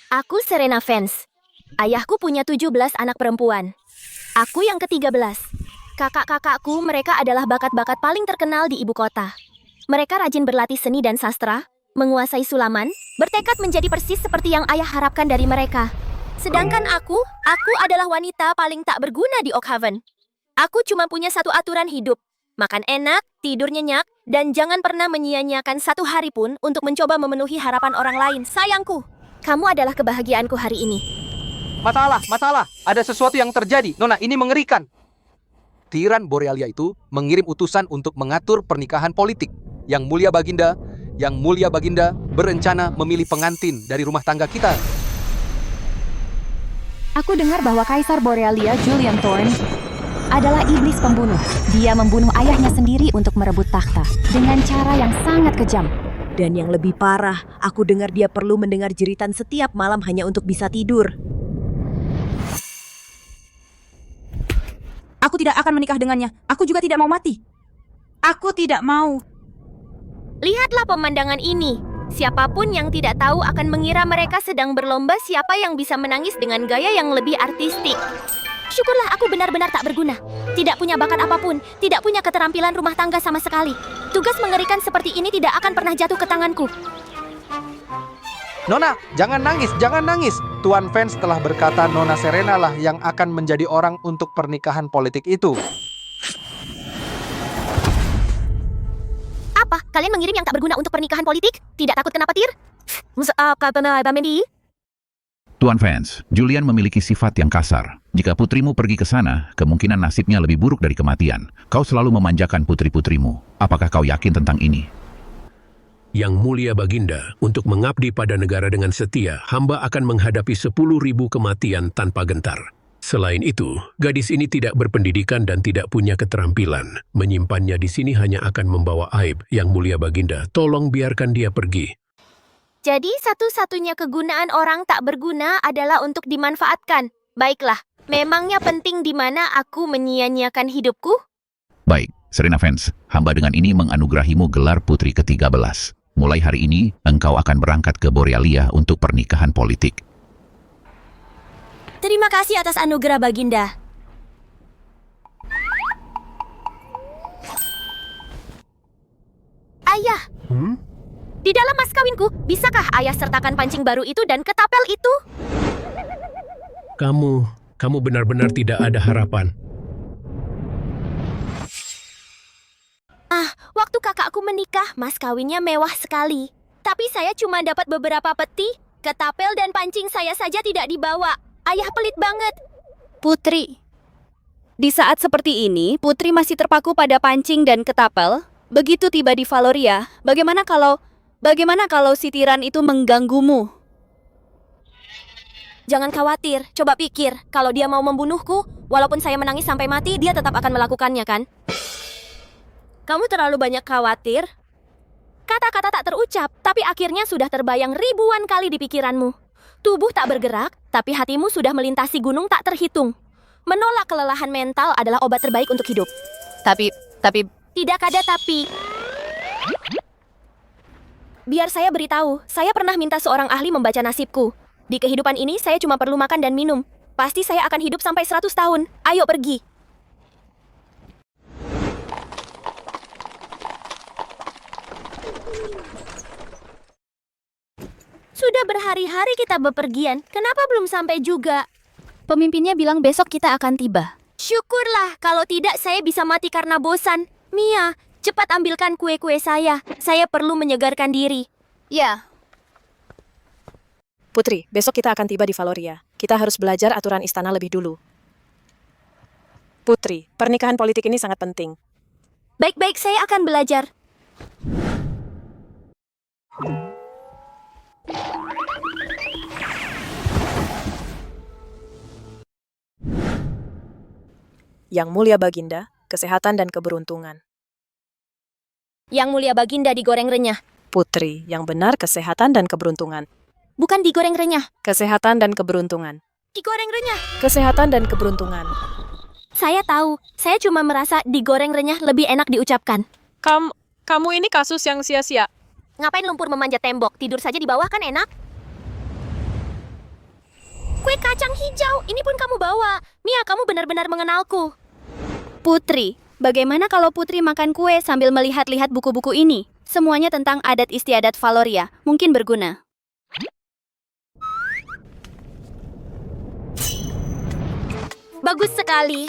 Aku Serena Fans. Ayahku punya 17 anak perempuan. Aku yang ke-13. Kakak-kakakku mereka adalah bakat-bakat paling terkenal di ibu kota. Mereka rajin berlatih seni dan sastra, menguasai sulaman, bertekad menjadi persis seperti yang ayah harapkan dari mereka. Sedangkan aku adalah wanita paling tak berguna di Oakhaven. Aku cuma punya satu aturan hidup. Makan enak, tidur nyenyak, dan jangan pernah menyia-nyiakan satu hari pun untuk mencoba memenuhi harapan orang lain. Sayangku, kamu adalah kebahagiaanku hari ini. Masalah. Ada sesuatu yang terjadi. Nona, ini mengerikan. Tiran Borealia itu mengirim utusan untuk mengatur pernikahan politik. Yang Mulia Baginda berencana memilih pengantin dari rumah tangga kita. Aku dengar bahwa Kaisar Borealia, Julian Thorne, adalah iblis pembunuh. Dia membunuh ayahnya sendiri untuk merebut takhta dengan cara yang sangat kejam. Dan yang lebih parah, aku dengar dia perlu mendengar jeritan setiap malam hanya untuk bisa tidur. Aku tidak akan menikah dengannya. Aku juga tidak mau mati. Aku tidak mau. Lihatlah pemandangan ini. Siapapun yang tidak tahu akan mengira mereka sedang berlomba siapa yang bisa menangis dengan gaya yang lebih artistik. Syukurlah aku benar-benar tak berguna. Tidak punya bakat apapun, tidak punya keterampilan rumah tangga sama sekali. Tugas mengerikan seperti ini tidak akan pernah jatuh ke tanganku. Nona, jangan nangis. Tuan Fans telah berkata Nona Serena lah yang akan menjadi orang untuk pernikahan politik itu. Apa? Kalian mengirim yang tak berguna untuk pernikahan politik? Tidak takut kena petir? Tuan Fans, Julian memiliki sifat yang kasar. Jika putrimu pergi ke sana, kemungkinan nasibnya lebih buruk dari kematian. Kau selalu memanjakan putri-putrimu. Apakah kau yakin tentang ini? Yang Mulia Baginda, untuk mengabdi pada negara dengan setia, hamba akan menghadapi 10.000 kematian tanpa gentar. Selain itu, gadis ini tidak berpendidikan dan tidak punya keterampilan. Menyimpannya di sini hanya akan membawa aib. Yang Mulia Baginda, tolong biarkan dia pergi. Jadi satu-satunya kegunaan orang tak berguna adalah untuk dimanfaatkan. Baiklah, memangnya penting di mana aku menyia-nyiakan hidupku? Baik, Serena Fans, hamba dengan ini menganugerahimu gelar putri ke-13. Mulai hari ini, engkau akan berangkat ke Borealia untuk pernikahan politik. Terima kasih atas anugerah Baginda. Ayah, di dalam mas kawinku, bisakah ayah sertakan pancing baru itu dan ketapel itu? Kamu benar-benar tidak ada harapan. Waktu kakakku menikah, mas kawinnya mewah sekali. Tapi saya cuma dapat beberapa peti, ketapel dan pancing saya saja tidak dibawa. Ayah pelit banget. Putri, di saat seperti ini, Putri masih terpaku pada pancing dan ketapel. Begitu tiba di Valoria, bagaimana kalau si tiran itu mengganggumu? Jangan khawatir, coba pikir. Kalau dia mau membunuhku, walaupun saya menangis sampai mati, dia tetap akan melakukannya, kan? Kamu terlalu banyak khawatir. Kata-kata tak terucap, tapi akhirnya sudah terbayang ribuan kali di pikiranmu. Tubuh tak bergerak, tapi hatimu sudah melintasi gunung tak terhitung. Menolak kelelahan mental adalah obat terbaik untuk hidup. Tapi... Tidak ada tapi. Biar saya beritahu, saya pernah minta seorang ahli membaca nasibku. Di kehidupan ini, saya cuma perlu makan dan minum. Pasti saya akan hidup sampai 100 tahun. Ayo pergi. Sudah berhari-hari kita bepergian, kenapa belum sampai juga? Pemimpinnya bilang besok kita akan tiba. Syukurlah, kalau tidak saya bisa mati karena bosan. Mia, cepat ambilkan kue-kue saya. Saya perlu menyegarkan diri. Ya. Putri, besok kita akan tiba di Valoria. Kita harus belajar aturan istana lebih dulu. Putri, pernikahan politik ini sangat penting. Baik-baik, saya akan belajar. Yang Mulia Baginda, kesehatan dan keberuntungan. Yang Mulia Baginda digoreng renyah. Putri, yang benar kesehatan dan keberuntungan. Bukan digoreng renyah, Kesehatan dan keberuntungan. digoreng renyah. Kesehatan dan keberuntungan. Saya tahu, saya cuma merasa digoreng renyah lebih enak diucapkan. Kamu ini kasus yang sia-sia. Ngapain lumpur memanjat tembok? Tidur saja di bawah kan enak? hijau, ini pun kamu bawa. Mia, kamu benar-benar mengenalku. Putri, bagaimana kalau Putri makan kue sambil melihat-lihat buku-buku ini? Semuanya tentang adat istiadat Valoria, mungkin berguna. Bagus sekali.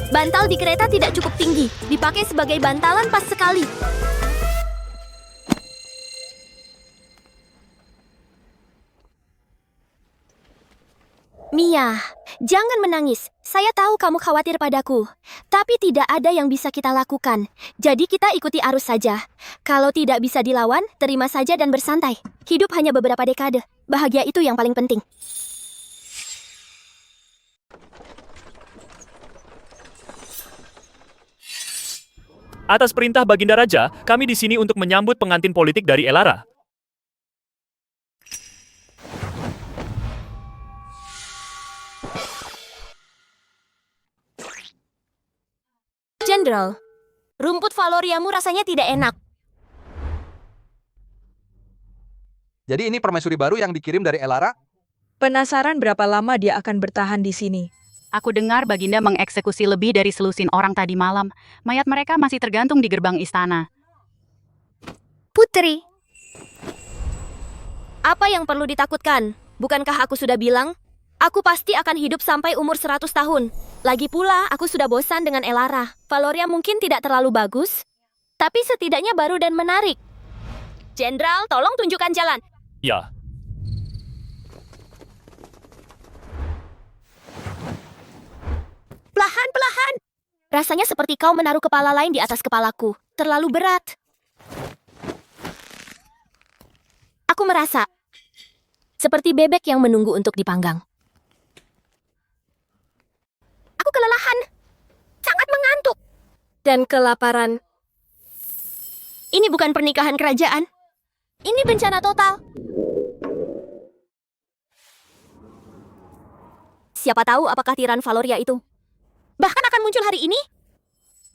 Bantal di kereta tidak cukup tinggi, dipakai sebagai bantalan pas sekali. Mia, jangan menangis. Saya tahu kamu khawatir padaku. Tapi tidak ada yang bisa kita lakukan. Jadi kita ikuti arus saja. Kalau tidak bisa dilawan, terima saja dan bersantai. Hidup hanya beberapa dekade. Bahagia itu yang paling penting. Atas perintah Baginda Raja, kami di sini untuk menyambut pengantin politik dari Elara. Jenderal, rumput Valoriamu rasanya tidak enak. Jadi ini permaisuri baru yang dikirim dari Elara? Penasaran berapa lama dia akan bertahan di sini? Aku dengar Baginda mengeksekusi lebih dari selusin orang tadi malam. Mayat mereka masih tergantung di gerbang istana. Putri, apa yang perlu ditakutkan? Bukankah aku sudah bilang? Aku pasti akan hidup sampai umur 100 tahun. Lagi pula, aku sudah bosan dengan Elara. Valoria mungkin tidak terlalu bagus, tapi setidaknya baru dan menarik. Jenderal, tolong tunjukkan jalan. Ya, Perlahan-perlahan. Rasanya seperti kau menaruh kepala lain di atas kepalaku. Terlalu berat. Aku merasa seperti bebek yang menunggu untuk dipanggang. Aku kelelahan. Sangat mengantuk. Dan kelaparan. Ini bukan pernikahan kerajaan. Ini bencana total. Siapa tahu apakah tiran Valoria itu bahkan akan muncul hari ini?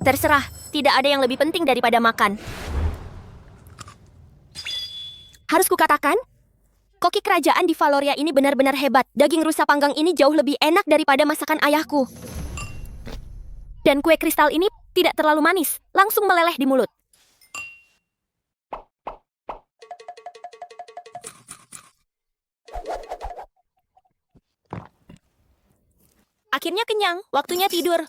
Terserah, tidak ada yang lebih penting daripada makan. Harus kukatakan, koki kerajaan di Valoria ini benar-benar hebat. Daging rusa panggang ini jauh lebih enak daripada masakan ayahku. Dan kue kristal ini tidak terlalu manis, langsung meleleh di mulut. Akhirnya kenyang, waktunya tidur.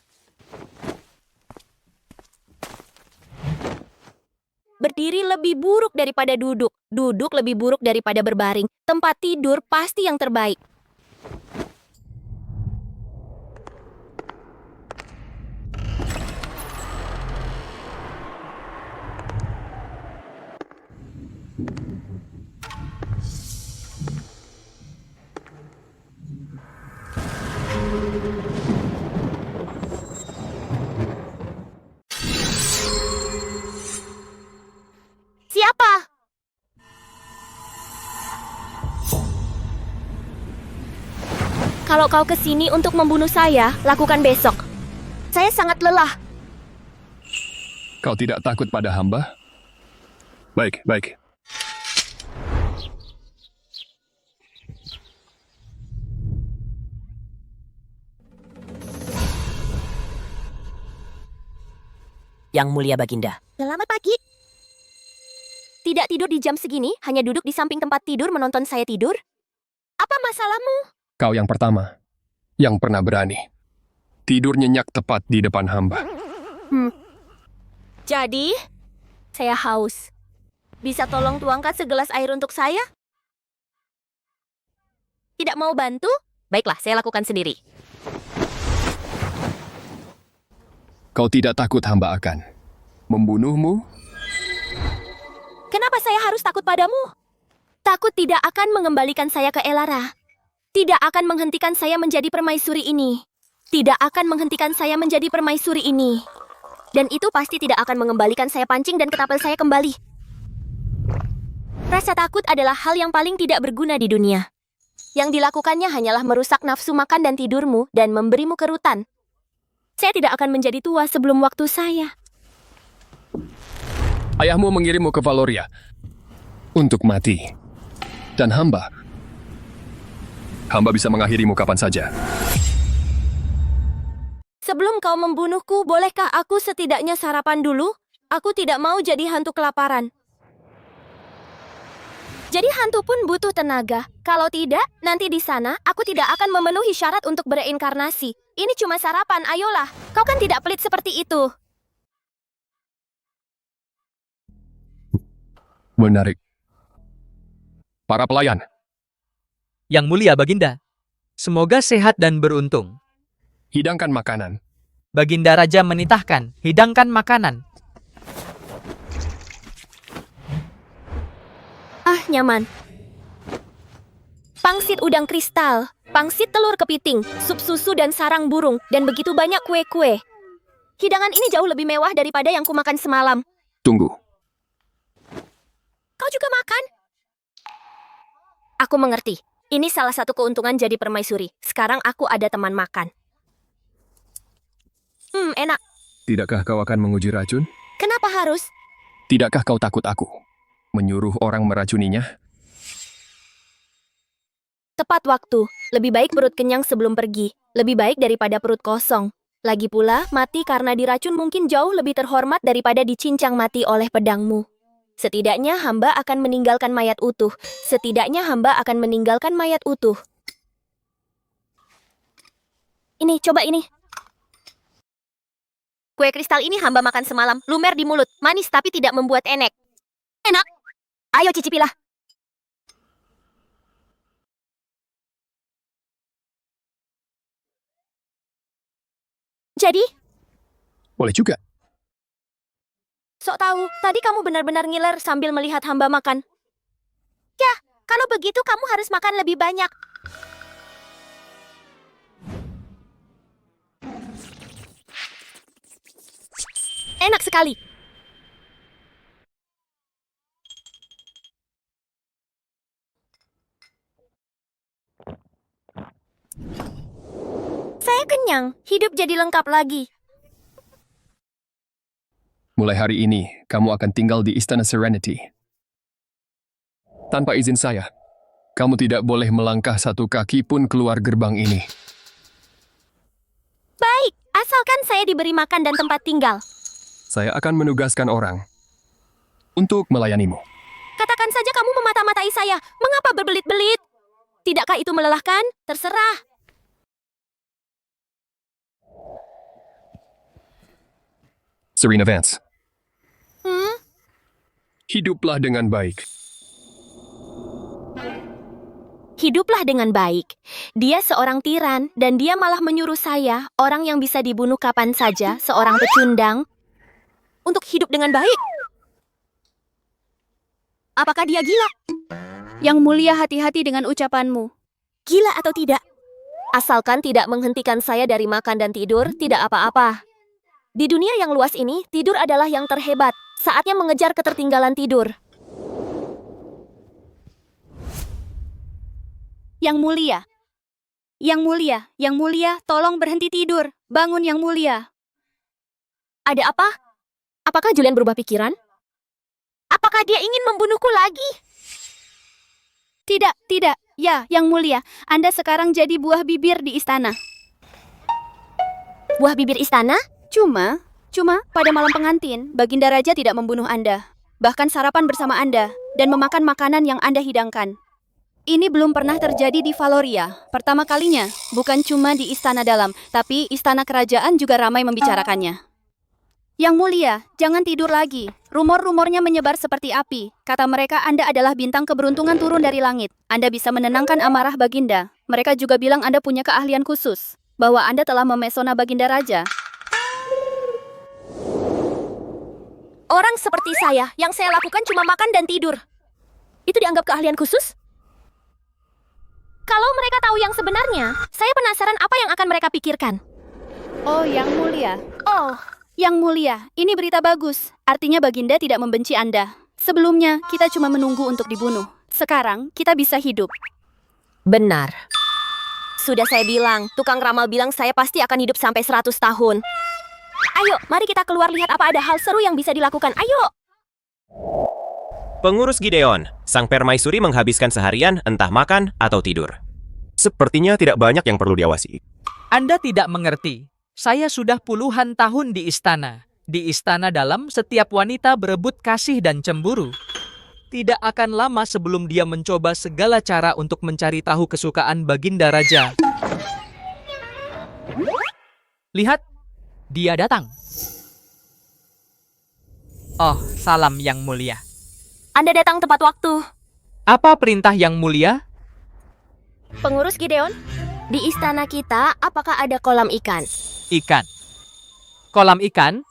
Berdiri lebih buruk daripada duduk. Duduk lebih buruk daripada berbaring. Tempat tidur pasti yang terbaik. Siapa? Kalau kau kesini untuk membunuh saya, lakukan besok. Saya sangat lelah. Kau tidak takut pada hamba? Baik, baik. Yang Mulia Baginda. Selamat pagi. Tidak tidur di jam segini, hanya duduk di samping tempat tidur menonton saya tidur? Apa masalahmu? Kau yang pertama, yang pernah berani. Tidur nyenyak tepat di depan hamba. Jadi, saya haus. Bisa tolong tuangkan segelas air untuk saya? Tidak mau bantu? Baiklah, saya lakukan sendiri. Kau tidak takut hamba akan membunuhmu? Kenapa saya harus takut padamu? Takut tidak akan mengembalikan saya ke Elara. Tidak akan menghentikan saya menjadi permaisuri ini. Tidak akan menghentikan saya menjadi permaisuri ini. Dan itu pasti tidak akan mengembalikan saya pancing dan ketapel saya kembali. Rasa takut adalah hal yang paling tidak berguna di dunia. Yang dilakukannya hanyalah merusak nafsu makan dan tidurmu dan memberimu kerutan. Saya tidak akan menjadi tua sebelum waktu saya. Ayahmu mengirimmu ke Valoria untuk mati. Dan hamba Hamba bisa mengakhirimu kapan saja. Sebelum kau membunuhku, bolehkah aku setidaknya sarapan dulu? Aku tidak mau jadi hantu kelaparan. Jadi hantu pun butuh tenaga. Kalau tidak, nanti di sana aku tidak akan memenuhi syarat untuk bereinkarnasi. Ini cuma sarapan, ayolah. Kau kan tidak pelit seperti itu. Menarik. Para pelayan, Yang mulia Baginda, semoga sehat dan beruntung. hidangkan makanan. Baginda Raja menitahkan, hidangkan makanan. Ah, nyaman. Pangsit udang kristal, pangsit telur kepiting, sup susu dan sarang burung, dan begitu banyak kue-kue. Hidangan ini jauh lebih mewah daripada yang kumakan semalam. Tunggu. Kau juga makan? Aku mengerti. Ini salah satu keuntungan jadi permaisuri. Sekarang aku ada teman makan. Enak. Tidakkah kau akan menguji racun? Kenapa harus? Tidakkah kau takut aku menyuruh orang meracuninya? Tepat waktu. Lebih baik perut kenyang sebelum pergi. Lebih baik daripada perut kosong. Lagi pula, mati karena diracun mungkin jauh lebih terhormat daripada dicincang mati oleh pedangmu. Setidaknya hamba akan meninggalkan mayat utuh. Setidaknya hamba akan meninggalkan mayat utuh. Ini, coba ini. Kue kristal ini hamba makan semalam. Lumer di mulut. Manis tapi tidak membuat enek. Enak. Ayo cicipilah. Jadi, Boleh juga. sok tahu, tadi kamu benar-benar ngiler sambil melihat hamba makan. Ya, kalau begitu kamu harus makan lebih banyak. Enak sekali. Saya kenyang, hidup jadi lengkap lagi. Mulai hari ini, kamu akan tinggal di Istana Serenity. Tanpa izin saya, kamu tidak boleh melangkah satu kaki pun keluar gerbang ini. Baik, asalkan saya diberi makan dan tempat tinggal. Saya akan menugaskan orang untuk melayanimu. Katakan saja kamu memata-matai saya. Mengapa berbelit-belit? Tidakkah itu melelahkan? Terserah. Serena Vance. Hiduplah dengan baik. Hiduplah dengan baik. Dia seorang tiran dan dia malah menyuruh saya, orang yang bisa dibunuh kapan saja, seorang pecundang, untuk hidup dengan baik. Apakah dia gila? Yang mulia, hati-hati dengan ucapanmu. Gila atau tidak? Asalkan tidak menghentikan saya dari makan dan tidur, tidak apa-apa. Di dunia yang luas ini, tidur adalah yang terhebat. Saatnya mengejar ketertinggalan tidur. Yang mulia. Yang mulia, yang mulia, tolong berhenti tidur. Bangun yang mulia. Ada apa? Apakah Julian berubah pikiran? Apakah dia ingin membunuhku lagi? Tidak, tidak. Ya, yang mulia. Anda sekarang jadi buah bibir di istana. Buah bibir istana? Cuma pada malam pengantin, Baginda Raja tidak membunuh Anda. Bahkan sarapan bersama Anda dan memakan makanan yang Anda hidangkan. Ini belum pernah terjadi di Valoria. Pertama kalinya, bukan cuma di istana dalam, tapi istana kerajaan juga ramai membicarakannya. Yang mulia, jangan tidur lagi. Rumor-rumornya menyebar seperti api. Kata mereka Anda adalah bintang keberuntungan turun dari langit. Anda bisa menenangkan amarah Baginda. Mereka juga bilang Anda punya keahlian khusus. Bahwa Anda telah memesona Baginda Raja. Orang seperti saya, yang saya lakukan cuma makan dan tidur. Itu dianggap keahlian khusus? Kalau mereka tahu yang sebenarnya, saya penasaran apa yang akan mereka pikirkan. Oh, yang mulia. Oh, Yang mulia, ini berita bagus. Artinya Baginda tidak membenci Anda. Sebelumnya, kita cuma menunggu untuk dibunuh. Sekarang, kita bisa hidup. benar. Sudah saya bilang, tukang ramal bilang saya pasti akan hidup sampai 100 tahun. Ayo, mari kita keluar lihat apa ada hal seru yang bisa dilakukan. Ayo! Pengurus Gideon, sang permaisuri menghabiskan seharian entah makan atau tidur. Sepertinya tidak banyak yang perlu diawasi. Anda tidak mengerti. Saya sudah puluhan tahun di istana. Di istana dalam, setiap wanita berebut kasih dan cemburu. Tidak akan lama sebelum dia mencoba segala cara untuk mencari tahu kesukaan Baginda Raja. Lihat, dia datang. Oh, salam yang mulia. Anda datang tepat waktu. Apa perintah yang mulia? Pengurus Gideon, di istana kita apakah ada kolam ikan? Ikan. Kolam ikan?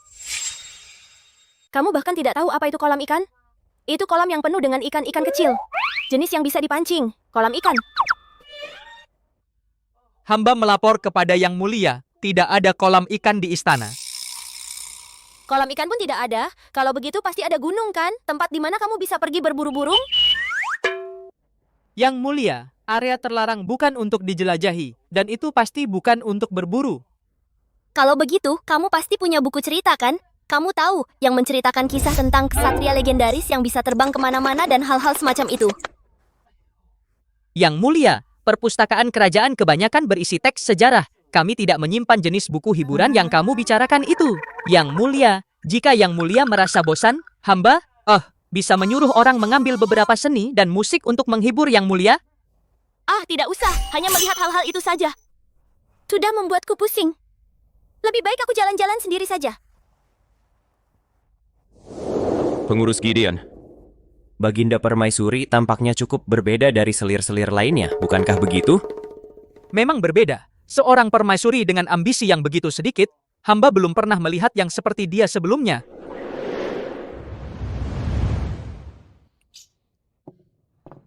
Kamu bahkan tidak tahu apa itu kolam ikan? Itu kolam yang penuh dengan ikan-ikan kecil. Jenis yang bisa dipancing. Kolam ikan. Hamba melapor kepada yang mulia, tidak ada kolam ikan di istana. Kolam ikan pun tidak ada. Kalau begitu pasti ada gunung kan? Tempat di mana kamu bisa pergi berburu burung? Yang mulia, area terlarang bukan untuk dijelajahi, dan itu pasti bukan untuk berburu. Kalau begitu, kamu pasti punya buku cerita kan? Kamu tahu yang menceritakan kisah tentang kesatria legendaris yang bisa terbang kemana-mana dan hal-hal semacam itu. Yang mulia, perpustakaan kerajaan kebanyakan berisi teks sejarah. Kami tidak menyimpan jenis buku hiburan yang kamu bicarakan itu. Yang mulia, jika yang mulia merasa bosan, hamba, bisa menyuruh orang mengambil beberapa seni dan musik untuk menghibur yang mulia. Ah, tidak usah. Hanya melihat hal-hal itu saja. Sudah membuatku pusing. Lebih baik aku jalan-jalan sendiri saja. Pengurus Gideon, Baginda Permaisuri tampaknya cukup berbeda dari selir-selir lainnya, bukankah begitu? Memang berbeda. Seorang permaisuri dengan ambisi yang begitu sedikit, hamba belum pernah melihat yang seperti dia sebelumnya.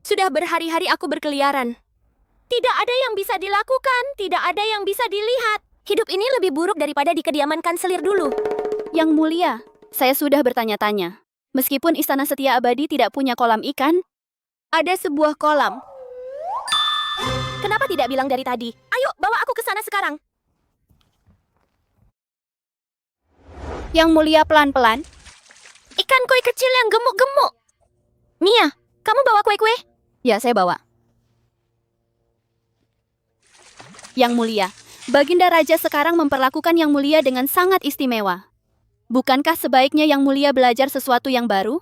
Sudah berhari-hari aku berkeliaran. Tidak ada yang bisa dilakukan, tidak ada yang bisa dilihat. Hidup ini lebih buruk daripada di kediaman kanselir dulu. Yang mulia, saya sudah bertanya-tanya. Meskipun Istana Setia Abadi tidak punya kolam ikan, ada sebuah kolam. Kenapa tidak bilang dari tadi? Ayo, bawa aku ke sana sekarang. Yang mulia pelan-pelan. Ikan koi kecil yang gemuk-gemuk. Mia, kamu bawa kue-kue? Ya, saya bawa. Yang mulia, Baginda Raja sekarang memperlakukan Yang Mulia dengan sangat istimewa. Bukankah sebaiknya Yang Mulia belajar sesuatu yang baru?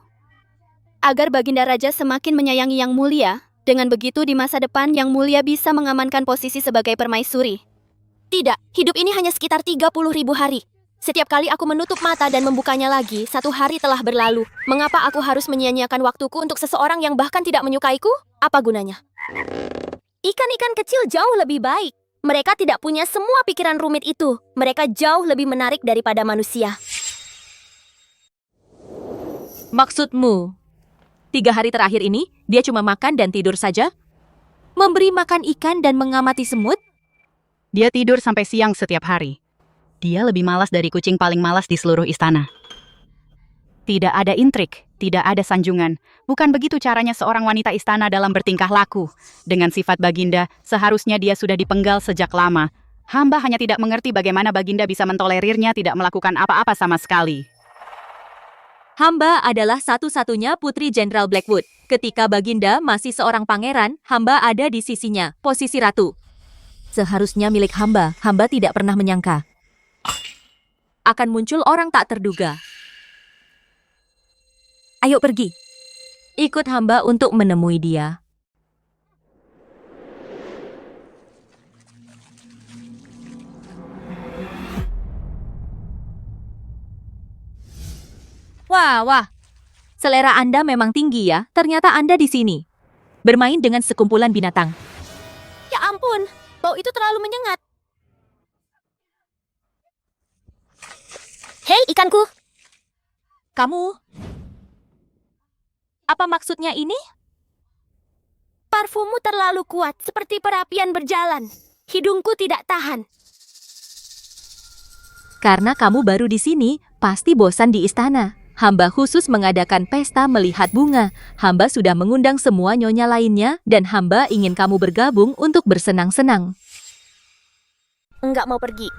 Agar Baginda Raja semakin menyayangi Yang Mulia, dengan begitu di masa depan Yang Mulia bisa mengamankan posisi sebagai permaisuri. Tidak, hidup ini hanya sekitar 30.000 hari. Setiap kali aku menutup mata dan membukanya lagi, 1 hari telah berlalu. Mengapa aku harus menyia-nyiakan waktuku untuk seseorang yang bahkan tidak menyukaiku? Apa gunanya? Ikan-ikan kecil jauh lebih baik. Mereka tidak punya semua pikiran rumit itu. Mereka jauh lebih menarik daripada manusia. Maksudmu, 3 hari terakhir ini, dia cuma makan dan tidur saja? Memberi makan ikan dan mengamati semut? Dia tidur sampai siang setiap hari. Dia lebih malas dari kucing paling malas di seluruh istana. Tidak ada intrik, tidak ada sanjungan. Bukan begitu caranya seorang wanita istana dalam bertingkah laku. Dengan sifat Baginda, seharusnya dia sudah dipenggal sejak lama. Hamba hanya tidak mengerti bagaimana Baginda bisa mentolerirnya tidak melakukan apa-apa sama sekali. Hamba adalah satu-satunya putri Jenderal Blackwood. Ketika Baginda masih seorang pangeran, hamba ada di sisinya, posisi ratu. Seharusnya milik hamba, hamba tidak pernah menyangka akan muncul orang tak terduga. Ayo pergi. Ikut hamba untuk menemui dia. Wah. Selera Anda memang tinggi ya. Ternyata Anda di sini. Bermain dengan sekumpulan binatang. Ya ampun, bau itu terlalu menyengat. Hei, ikanku. Kamu. Apa maksudnya ini? Parfummu terlalu kuat, seperti perapian berjalan. Hidungku tidak tahan. Karena kamu baru di sini, pasti bosan di istana. Hamba khusus mengadakan pesta melihat bunga. Hamba sudah mengundang semua nyonya lainnya, dan hamba ingin kamu bergabung untuk bersenang-senang. Enggak mau pergi.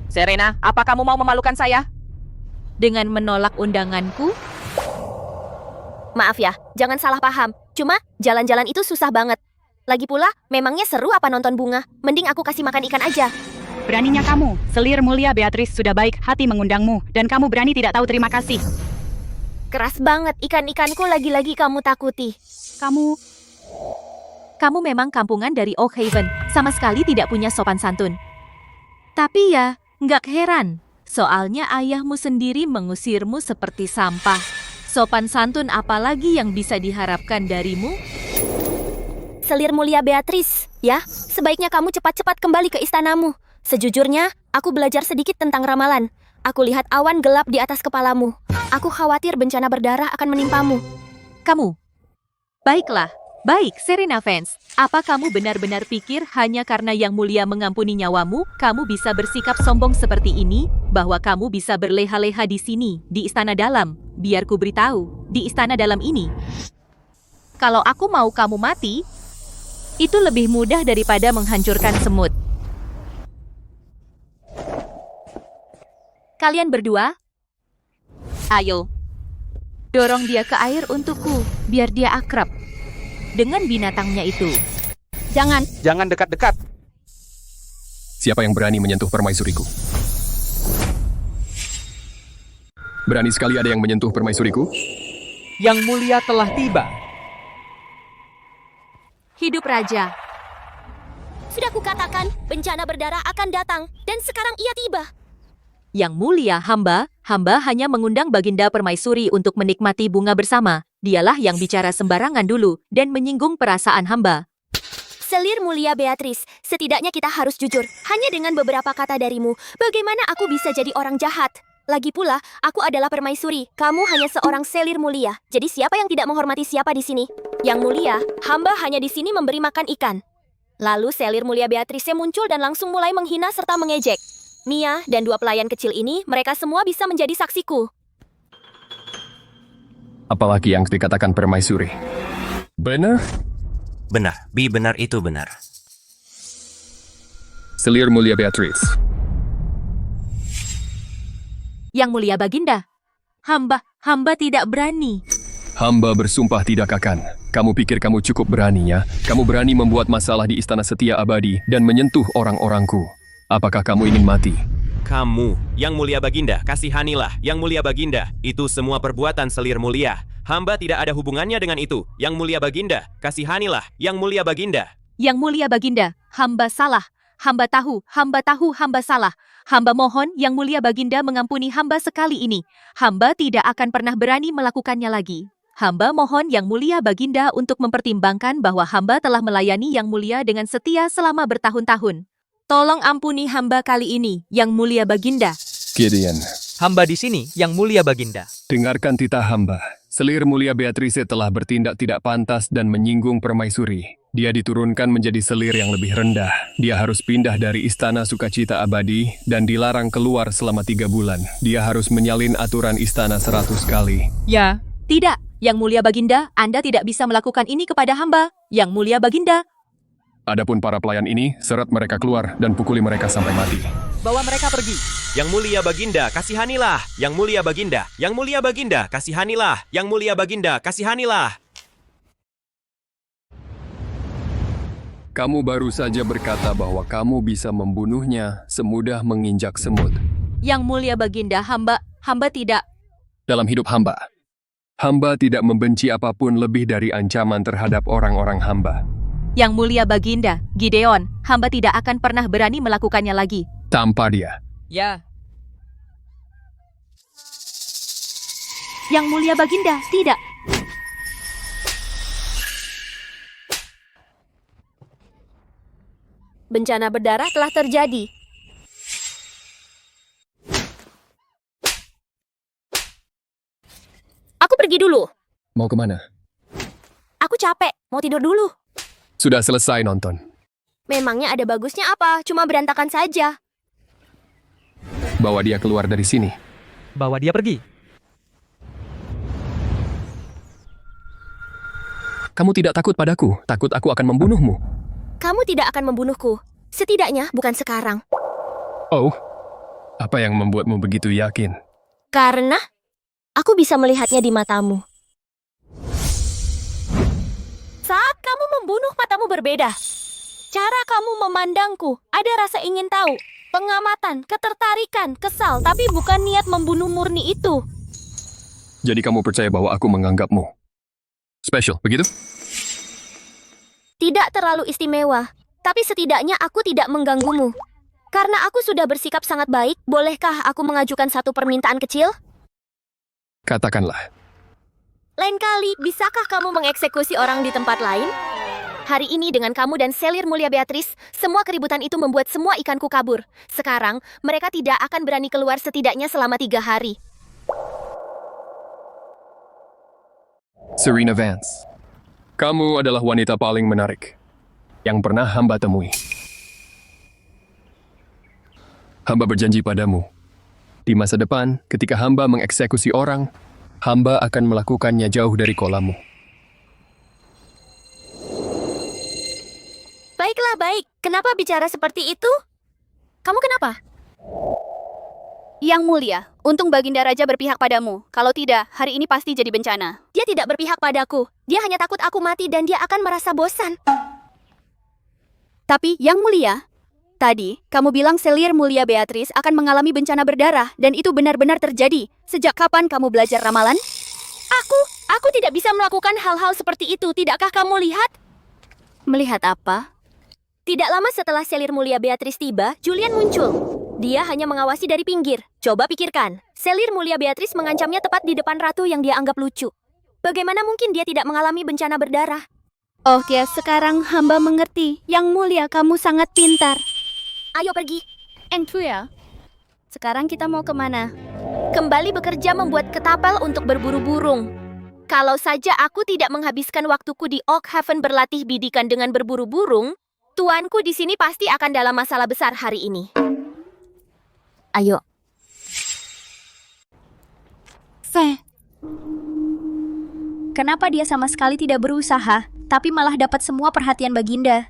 Serena, apa kamu mau memalukan saya? Dengan menolak undanganku? Maaf ya, jangan salah paham. Cuma, jalan-jalan itu susah banget. Lagi pula, memangnya seru apa nonton bunga? Mending aku kasih makan ikan aja. Beraninya kamu, selir mulia Beatrice sudah baik hati mengundangmu, dan kamu berani tidak tahu terima kasih. Keras banget ikan-ikanku lagi-lagi kamu takuti. Kamu memang kampungan dari Oak Haven, sama sekali tidak punya sopan santun. Tapi ya, nggak heran. Soalnya ayahmu sendiri mengusirmu seperti sampah. Sopan santun apalagi yang bisa diharapkan darimu? Selir mulia Beatrice, ya, sebaiknya kamu cepat-cepat kembali ke istanamu. Sejujurnya, aku belajar sedikit tentang ramalan. Aku lihat awan gelap di atas kepalamu. Aku khawatir bencana berdarah akan menimpamu. Kamu? Baiklah. Baik, Serena fans. Apa kamu benar-benar pikir hanya karena Yang Mulia mengampuni nyawamu, kamu bisa bersikap sombong seperti ini, bahwa kamu bisa berleha-leha di sini, di Istana Dalam? Biar ku beritahu, di Istana Dalam ini. Kalau aku mau kamu mati, itu lebih mudah daripada menghancurkan semut. Kalian berdua, ayo, dorong dia ke air untukku, biar dia akrab dengan binatangnya itu. Jangan dekat-dekat. Siapa yang berani menyentuh permaisuriku? Berani sekali ada yang menyentuh permaisuriku? Yang Mulia telah tiba. Hidup Raja. Sudah kukatakan, bencana berdarah akan datang, dan sekarang ia tiba. Yang Mulia, hamba hanya mengundang Baginda Permaisuri untuk menikmati bunga bersama. Dialah yang bicara sembarangan dulu dan menyinggung perasaan hamba. Selir mulia Beatrice, setidaknya kita harus jujur. Hanya dengan beberapa kata darimu, bagaimana aku bisa jadi orang jahat? Lagi pula, aku adalah permaisuri. Kamu hanya seorang selir mulia. Jadi siapa yang tidak menghormati siapa di sini? Yang mulia, hamba hanya di sini memberi makan ikan. Lalu selir mulia Beatrice muncul dan langsung mulai menghina serta mengejek. Mia dan dua pelayan kecil ini, mereka semua bisa menjadi saksiku. Apalagi yang dikatakan permaisuri. Benar? Benar, benar itu benar. Selir mulia Beatrice. Yang Mulia Baginda, hamba tidak berani. Hamba bersumpah tidak akan. Kamu pikir kamu cukup berani ya? Kamu berani membuat masalah di Istana Setia Abadi dan menyentuh orang-orangku. Apakah kamu ingin mati? Kamu, Yang Mulia Baginda, kasihanilah, Yang Mulia Baginda. Itu semua perbuatan selir mulia. Hamba tidak ada hubungannya dengan itu. Yang Mulia Baginda, kasihanilah, Yang Mulia Baginda. Yang Mulia Baginda, hamba salah. Hamba tahu hamba salah. Hamba mohon Yang Mulia Baginda mengampuni hamba sekali ini. Hamba tidak akan pernah berani melakukannya lagi. Hamba mohon Yang Mulia Baginda untuk mempertimbangkan bahwa hamba telah melayani Yang Mulia dengan setia selama bertahun-tahun. Tolong ampuni hamba kali ini, Yang Mulia Baginda. Gideon. Hamba di sini, Yang Mulia Baginda. Dengarkan titah hamba. Selir mulia Beatrice telah bertindak tidak pantas dan menyinggung permaisuri. Dia diturunkan menjadi selir yang lebih rendah. Dia harus pindah dari Istana Sukacita Abadi dan dilarang keluar selama 3 bulan. Dia harus menyalin aturan istana 100 kali. Ya, tidak. Yang Mulia Baginda, Anda tidak bisa melakukan ini kepada hamba. Yang Mulia Baginda. Adapun para pelayan ini, seret mereka keluar dan pukuli mereka sampai mati. Bawa mereka pergi. Yang Mulia Baginda, kasihanilah. Yang Mulia Baginda, Yang Mulia Baginda, kasihanilah. Yang Mulia Baginda, kasihanilah. Kamu baru saja berkata bahwa kamu bisa membunuhnya semudah menginjak semut. Yang Mulia Baginda, hamba tidak. Dalam hidup hamba tidak membenci apapun lebih dari ancaman terhadap orang-orang hamba. Yang Mulia Baginda, Gideon, hamba tidak akan pernah berani melakukannya lagi. Tanpa dia. Ya. Yang Mulia Baginda, tidak. Bencana berdarah telah terjadi. Aku pergi dulu. Mau kemana? Aku capek, mau tidur dulu. Sudah selesai nonton. Memangnya ada bagusnya apa? Cuma berantakan saja. Bawa dia keluar dari sini. Bawa dia pergi. Kamu tidak takut padaku? Takut aku akan membunuhmu? Kamu tidak akan membunuhku. Setidaknya bukan sekarang. Oh, apa yang membuatmu begitu yakin? Karena aku bisa melihatnya di matamu. Saat kamu Pembunuh matamu berbeda. Cara kamu memandangku, ada rasa ingin tahu, pengamatan, ketertarikan, kesal, tapi bukan niat membunuh murni itu. Jadi kamu percaya bahwa aku menganggapmu special, begitu? Tidak terlalu istimewa, tapi setidaknya aku tidak mengganggumu. Karena aku sudah bersikap sangat baik, bolehkah aku mengajukan satu permintaan kecil? Katakanlah. Lain kali, bisakah kamu mengeksekusi orang di tempat lain? Hari ini dengan kamu dan selir mulia Beatrice, semua keributan itu membuat semua ikanku kabur. Sekarang, mereka tidak akan berani keluar setidaknya selama 3 hari. Serena Vance, kamu adalah wanita paling menarik yang pernah hamba temui. Hamba berjanji padamu, di masa depan ketika hamba mengeksekusi orang, hamba akan melakukannya jauh dari kolammu. Baiklah, baik. Kenapa bicara seperti itu? Kamu kenapa? Yang mulia, untung Baginda Raja berpihak padamu. Kalau tidak, hari ini pasti jadi bencana. Dia tidak berpihak padaku. Dia hanya takut aku mati dan dia akan merasa bosan. Tapi, Yang Mulia, tadi kamu bilang selir mulia Beatrice akan mengalami bencana berdarah dan itu benar-benar terjadi. Sejak kapan kamu belajar ramalan? Aku tidak bisa melakukan hal-hal seperti itu. Tidakkah kamu lihat? Melihat apa? Tidak lama setelah selir mulia Beatrice tiba, Julian muncul. Dia hanya mengawasi dari pinggir. Coba pikirkan, selir mulia Beatrice mengancamnya tepat di depan ratu yang dia anggap lucu. Bagaimana mungkin dia tidak mengalami bencana berdarah? Oh ya, sekarang hamba mengerti. Yang Mulia, kamu sangat pintar. Ayo pergi. Ya. Sekarang kita mau kemana? Kembali bekerja membuat ketapel untuk berburu burung. Kalau saja aku tidak menghabiskan waktuku di Oakhaven berlatih bidikan dengan berburu burung, tuanku di sini pasti akan dalam masalah besar hari ini. Ayo. Kenapa dia sama sekali tidak berusaha, tapi malah dapat semua perhatian Baginda?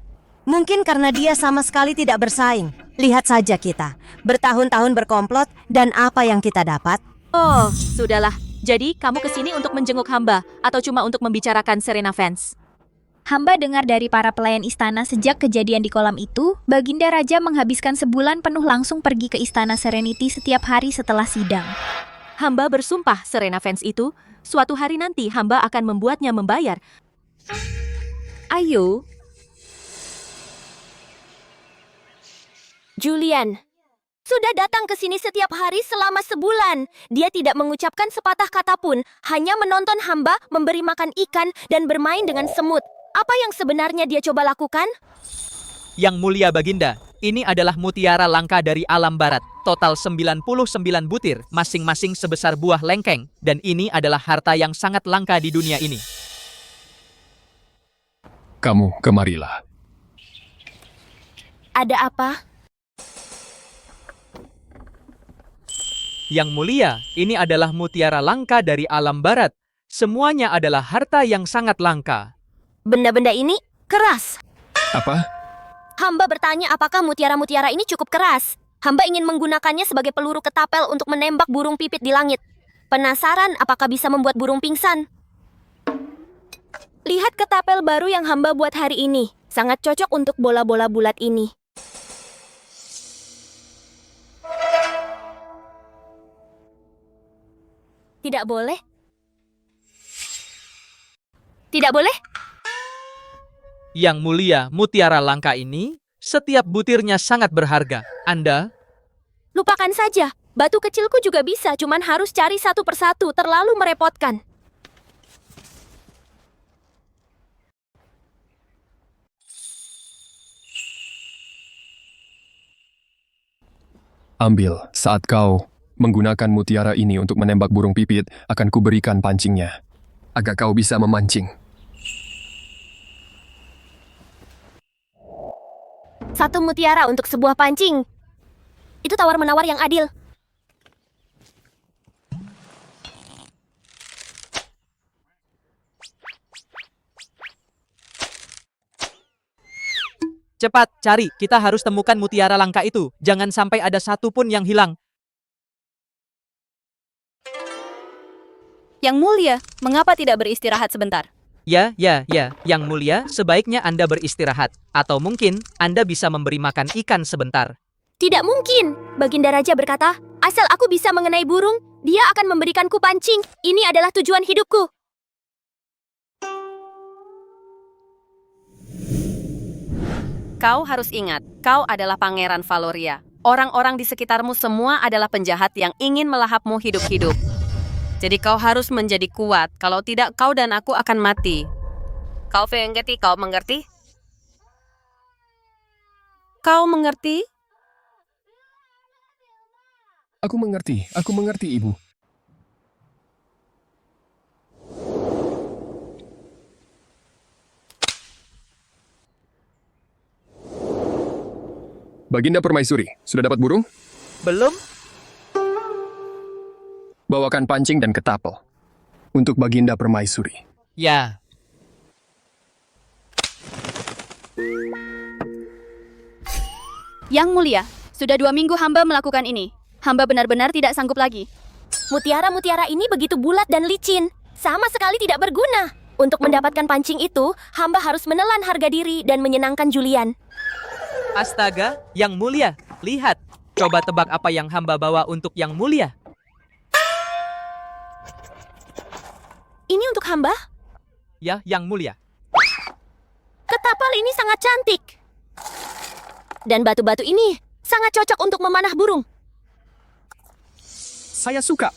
Mungkin karena dia sama sekali tidak bersaing. Lihat saja kita, bertahun-tahun berkomplot dan apa yang kita dapat. Oh, sudahlah. Jadi, kamu kesini untuk menjenguk hamba, atau cuma untuk membicarakan Serena Vance? Hamba dengar dari para pelayan istana sejak kejadian di kolam itu, Baginda Raja menghabiskan sebulan penuh langsung pergi ke Istana Serenity setiap hari setelah sidang. Hamba bersumpah Serena Vance itu, suatu hari nanti hamba akan membuatnya membayar. Ayo. Julian sudah datang ke sini setiap hari selama sebulan. Dia tidak mengucapkan sepatah kata pun, hanya menonton hamba, memberi makan ikan, dan bermain dengan semut. Apa yang sebenarnya dia coba lakukan? Yang mulia Baginda, ini adalah mutiara langka dari alam barat. Total 99 butir, masing-masing sebesar buah lengkeng. Dan ini adalah harta yang sangat langka di dunia ini. Kamu kemarilah. Ada apa? Yang mulia, ini adalah mutiara langka dari alam barat. Semuanya adalah harta yang sangat langka. Benda-benda ini keras. Apa? Hamba bertanya apakah mutiara-mutiara ini cukup keras. Hamba ingin menggunakannya sebagai peluru ketapel untuk menembak burung pipit di langit. Penasaran apakah bisa membuat burung pingsan? Lihat ketapel baru yang hamba buat hari ini. Sangat cocok untuk bola-bola bulat ini. Tidak boleh? Tidak boleh? Yang mulia, mutiara langka ini, setiap butirnya sangat berharga. Anda? Lupakan saja. Batu kecilku juga bisa, cuman harus cari satu persatu. Terlalu merepotkan. Ambil, saat kau menggunakan mutiara ini untuk menembak burung pipit, akan kuberikan pancingnya. Agar kau bisa memancing. Satu mutiara untuk sebuah pancing. Itu tawar-menawar yang adil. Cepat, cari. Kita harus temukan mutiara langka itu. Jangan sampai ada satu pun yang hilang. Yang Mulia, mengapa tidak beristirahat sebentar? Ya, Yang Mulia, sebaiknya Anda beristirahat. Atau mungkin Anda bisa memberi makan ikan sebentar. Tidak mungkin, Baginda Raja berkata. Asal aku bisa mengenai burung, dia akan memberikanku pancing. Ini adalah tujuan hidupku. Kau harus ingat, kau adalah Pangeran Valoria. Orang-orang di sekitarmu semua adalah penjahat yang ingin melahapmu hidup-hidup. Jadi kau harus menjadi kuat, kalau tidak kau dan aku akan mati. Kau mengerti? Kau mengerti? Kau mengerti? Aku mengerti, Ibu. Baginda Permaisuri, sudah dapat burung? Belum? Bawakan pancing dan ketapel. Untuk Baginda Permaisuri. Ya. Yang Mulia, sudah 2 minggu hamba melakukan ini. Hamba benar-benar tidak sanggup lagi. Mutiara-mutiara ini begitu bulat dan licin. Sama sekali tidak berguna. Untuk mendapatkan pancing itu, hamba harus menelan harga diri dan menyenangkan Julian. Astaga, Yang Mulia, lihat. Coba tebak apa yang hamba bawa untuk Yang Mulia. Ini untuk hamba? Ya, Yang Mulia. Ketapel ini sangat cantik. Dan batu-batu ini sangat cocok untuk memanah burung. Saya suka.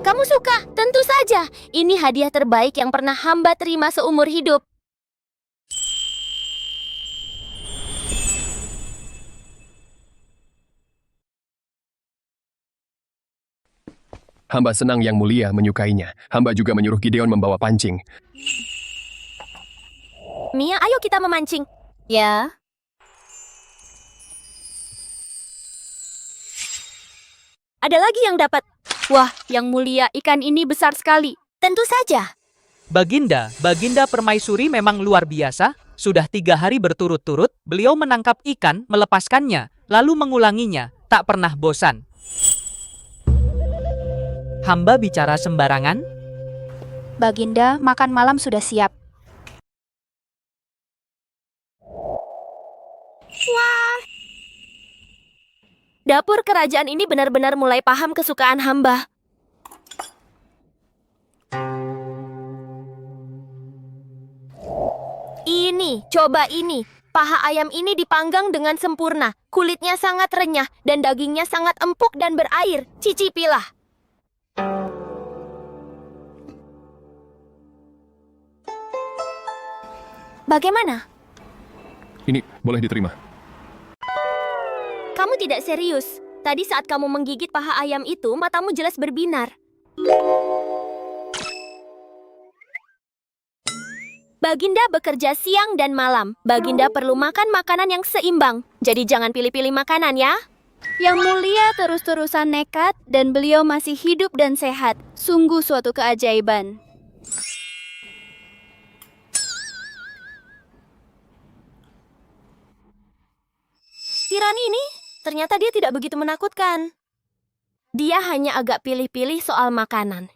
Kamu suka? Tentu saja. Ini hadiah terbaik yang pernah hamba terima seumur hidup. Hamba senang Yang Mulia menyukainya. Hamba juga menyuruh Gideon membawa pancing. Mia, ayo kita memancing. Ya. Ada lagi yang dapat. Wah, Yang Mulia, ikan ini besar sekali. Tentu saja. Baginda Permaisuri memang luar biasa. Sudah 3 hari berturut-turut, beliau menangkap ikan, melepaskannya, lalu mengulanginya. Tak pernah bosan. Hamba bicara sembarangan? Baginda, makan malam sudah siap. Wah. Dapur kerajaan ini benar-benar mulai paham kesukaan hamba. Coba ini. Paha ayam ini dipanggang dengan sempurna. Kulitnya sangat renyah dan dagingnya sangat empuk dan berair. Cicipilah. Bagaimana? Ini boleh diterima. Kamu tidak serius. Tadi saat kamu menggigit paha ayam itu, matamu jelas berbinar. Baginda bekerja siang dan malam. Baginda perlu makan makanan yang seimbang. Jadi jangan pilih-pilih makanan ya. Yang Mulia terus-terusan nekat dan beliau masih hidup dan sehat. Sungguh suatu keajaiban. Tiran ini, ternyata dia tidak begitu menakutkan. Dia hanya agak pilih-pilih soal makanan.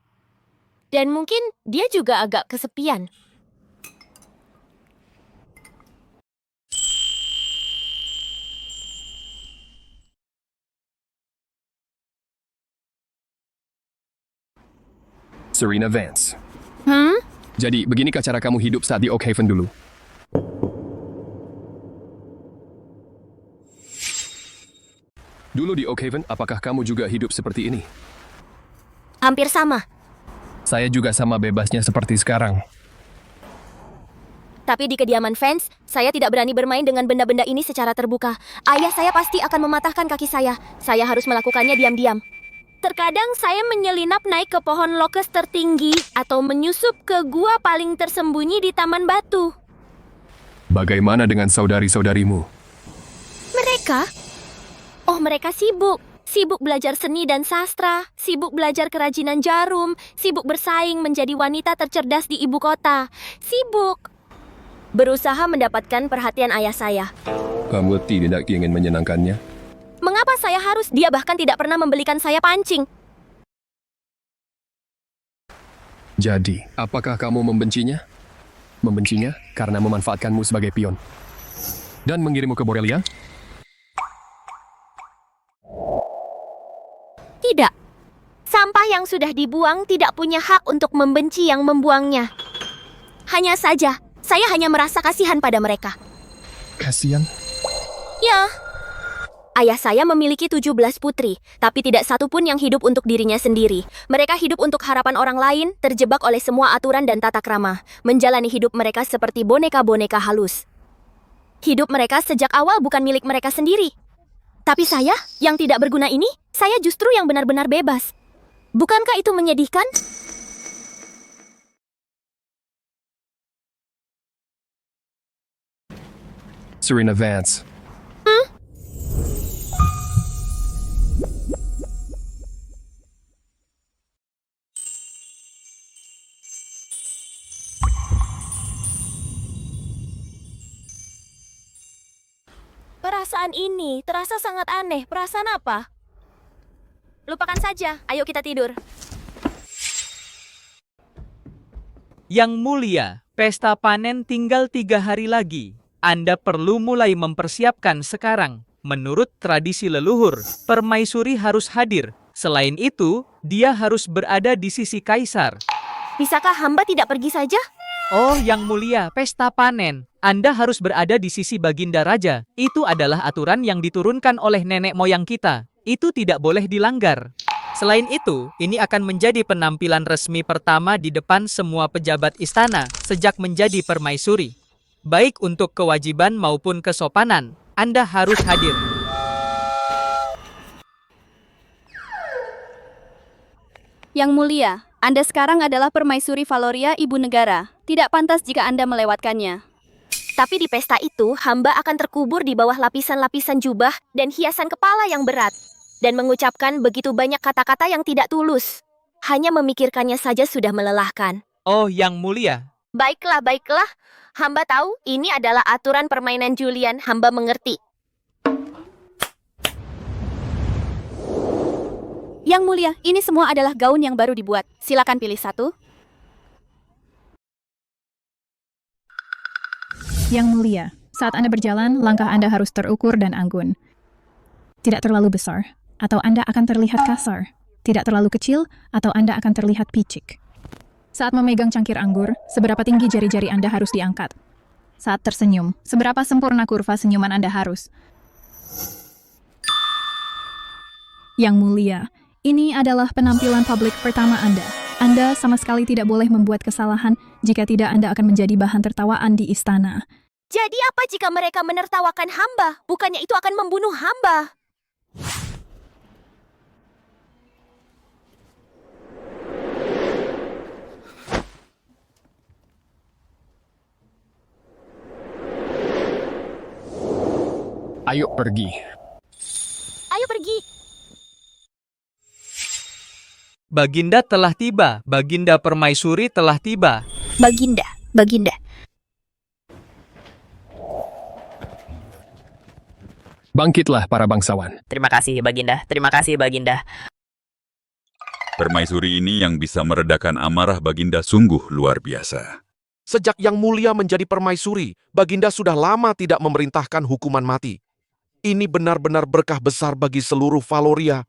Dan mungkin dia juga agak kesepian. Serena Vance. Hmm? Jadi, beginikah cara kamu hidup saat di Oakhaven dulu? Dulu di Oakhaven, apakah kamu juga hidup seperti ini? Hampir sama. Saya juga sama bebasnya seperti sekarang. Tapi di kediaman Vance, saya tidak berani bermain dengan benda-benda ini secara terbuka. Ayah saya pasti akan mematahkan kaki saya. Saya harus melakukannya diam-diam. Terkadang saya menyelinap naik ke pohon lokes tertinggi atau menyusup ke gua paling tersembunyi di taman batu. Bagaimana dengan saudari-saudarimu? Mereka? Oh, mereka sibuk. Sibuk belajar seni dan sastra, sibuk belajar kerajinan jarum, sibuk bersaing menjadi wanita tercerdas di ibu kota. Sibuk berusaha mendapatkan perhatian ayah saya. Kamu tidak ingin menyenangkannya? Mengapa saya harus? Dia bahkan tidak pernah membelikan saya pancing. Jadi, apakah kamu membencinya? Membencinya karena memanfaatkanmu sebagai pion. Dan mengirimmu ke Borealia? Tidak. Sampah yang sudah dibuang tidak punya hak untuk membenci yang membuangnya. Hanya saja, saya hanya merasa kasihan pada mereka. Kasihan? Ya. Ayah saya memiliki 17 putri, tapi tidak satu pun yang hidup untuk dirinya sendiri. Mereka hidup untuk harapan orang lain, terjebak oleh semua aturan dan tata krama, menjalani hidup mereka seperti boneka-boneka halus. Hidup mereka sejak awal bukan milik mereka sendiri. Tapi saya, yang tidak berguna ini, saya justru yang benar-benar bebas. Bukankah itu menyedihkan? Serena Vance. Perasaan ini terasa sangat aneh. Perasaan apa? Lupakan saja. Ayo kita tidur. Yang mulia, pesta panen tinggal 3 hari lagi. Anda perlu mulai mempersiapkan sekarang. Menurut tradisi leluhur, permaisuri harus hadir. Selain itu, dia harus berada di sisi kaisar. Bisakah hamba tidak pergi saja? Oh, yang mulia, pesta panen. Anda harus berada di sisi baginda raja. Itu adalah aturan yang diturunkan oleh nenek moyang kita. Itu tidak boleh dilanggar. Selain itu, ini akan menjadi penampilan resmi pertama di depan semua pejabat istana sejak menjadi permaisuri. Baik untuk kewajiban maupun kesopanan, Anda harus hadir. Yang mulia, Anda sekarang adalah permaisuri Valoria, ibu negara. Tidak pantas jika Anda melewatkannya. Tapi di pesta itu, hamba akan terkubur di bawah lapisan-lapisan jubah dan hiasan kepala yang berat. Dan mengucapkan begitu banyak kata-kata yang tidak tulus. Hanya memikirkannya saja sudah melelahkan. Oh, yang mulia. Baiklah, baiklah. Hamba tahu ini adalah aturan permainan Julian. Hamba mengerti. Yang mulia, ini semua adalah gaun yang baru dibuat. Silakan pilih satu. Yang mulia, saat Anda berjalan, langkah Anda harus terukur dan anggun. Tidak terlalu besar, atau Anda akan terlihat kasar. Tidak terlalu kecil, atau Anda akan terlihat picik. Saat memegang cangkir anggur, seberapa tinggi jari-jari Anda harus diangkat. Saat tersenyum, seberapa sempurna kurva senyuman Anda harus. Yang mulia, ini adalah penampilan publik pertama Anda. Anda sama sekali tidak boleh membuat kesalahan, jika tidak Anda akan menjadi bahan tertawaan di istana. Jadi apa jika mereka menertawakan hamba? Bukannya itu akan membunuh hamba? Ayo pergi. Ayo pergi. Baginda telah tiba. Baginda permaisuri telah tiba. Baginda, Baginda. Bangkitlah para bangsawan. Terima kasih, Baginda. Terima kasih, Baginda. Permaisuri ini yang bisa meredakan amarah Baginda sungguh luar biasa. Sejak Yang Mulia menjadi permaisuri, Baginda sudah lama tidak memerintahkan hukuman mati. Ini benar-benar berkah besar bagi seluruh Valoria.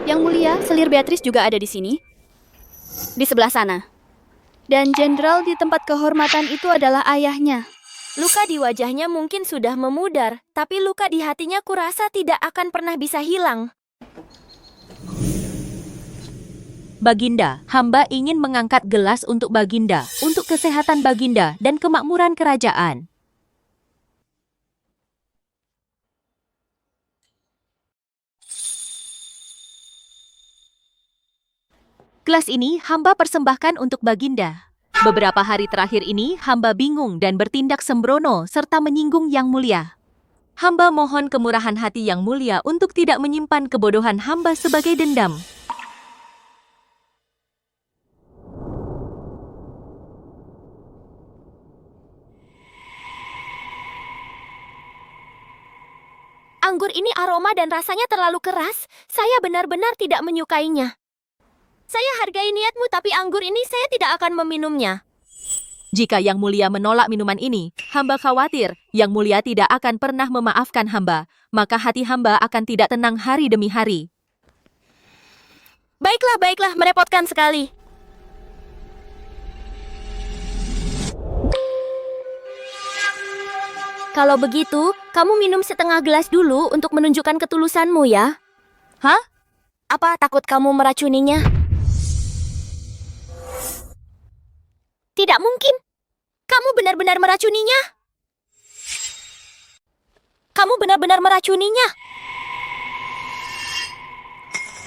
Yang mulia, selir Beatrice juga ada di sini. Di sebelah sana. Dan jenderal di tempat kehormatan itu adalah ayahnya. Luka di wajahnya mungkin sudah memudar, tapi luka di hatinya kurasa tidak akan pernah bisa hilang. Baginda, hamba ingin mengangkat gelas untuk Baginda, untuk kesehatan Baginda dan kemakmuran kerajaan. Gelas ini hamba persembahkan untuk Baginda. Beberapa hari terakhir ini hamba bingung dan bertindak sembrono serta menyinggung Yang Mulia. Hamba mohon kemurahan hati Yang Mulia untuk tidak menyimpan kebodohan hamba sebagai dendam. Anggur ini aroma dan rasanya terlalu keras. Saya benar-benar tidak menyukainya. Saya hargai niatmu, tapi anggur ini saya tidak akan meminumnya. Jika Yang Mulia menolak minuman ini, hamba khawatir Yang Mulia tidak akan pernah memaafkan hamba, maka hati hamba akan tidak tenang hari demi hari. Baiklah, baiklah, merepotkan sekali. Kalau begitu, kamu minum setengah gelas dulu untuk menunjukkan ketulusanmu ya. Hah? Apa takut kamu meracuninya? Tidak mungkin. Kamu benar-benar meracuninya. Kamu benar-benar meracuninya.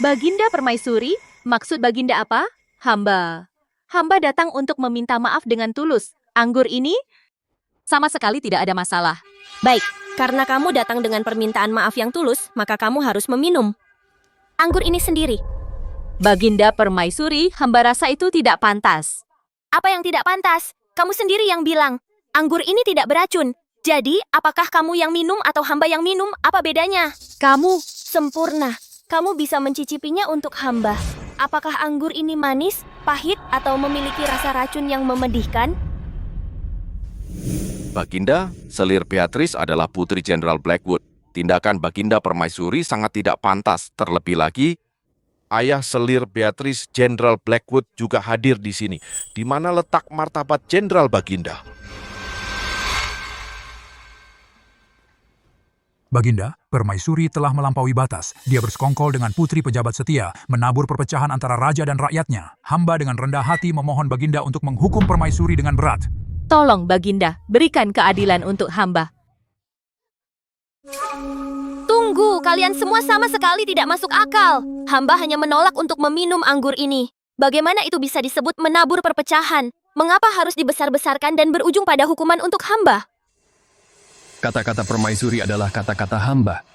Baginda Permaisuri, maksud Baginda apa? Hamba datang untuk meminta maaf dengan tulus. Anggur ini sama sekali tidak ada masalah. Baik, karena kamu datang dengan permintaan maaf yang tulus, maka kamu harus meminum anggur ini sendiri. Baginda Permaisuri, hamba rasa itu tidak pantas. Apa yang tidak pantas? Kamu sendiri yang bilang, anggur ini tidak beracun. Jadi, apakah kamu yang minum atau hamba yang minum? Apa bedanya? Kamu sempurna. Kamu bisa mencicipinya untuk hamba. Apakah anggur ini manis, pahit, atau memiliki rasa racun yang memedihkan? Baginda, selir Beatrice adalah putri Jenderal Blackwood. Tindakan Baginda Permaisuri sangat tidak pantas. Terlebih lagi, ayah selir Beatrice, Jenderal Blackwood juga hadir di sini. Di mana letak martabat Jenderal Baginda? Baginda, Permaisuri telah melampaui batas. Dia bersekongkol dengan putri pejabat setia, menabur perpecahan antara raja dan rakyatnya. Hamba dengan rendah hati memohon Baginda untuk menghukum Permaisuri dengan berat. tolong Baginda, berikan keadilan untuk hamba. Tunggu, kalian semua sama sekali tidak masuk akal. Hamba hanya menolak untuk meminum anggur ini. Bagaimana itu bisa disebut menabur perpecahan? Mengapa harus dibesar-besarkan dan berujung pada hukuman untuk hamba? Kata-kata permaisuri adalah kata-kata hamba.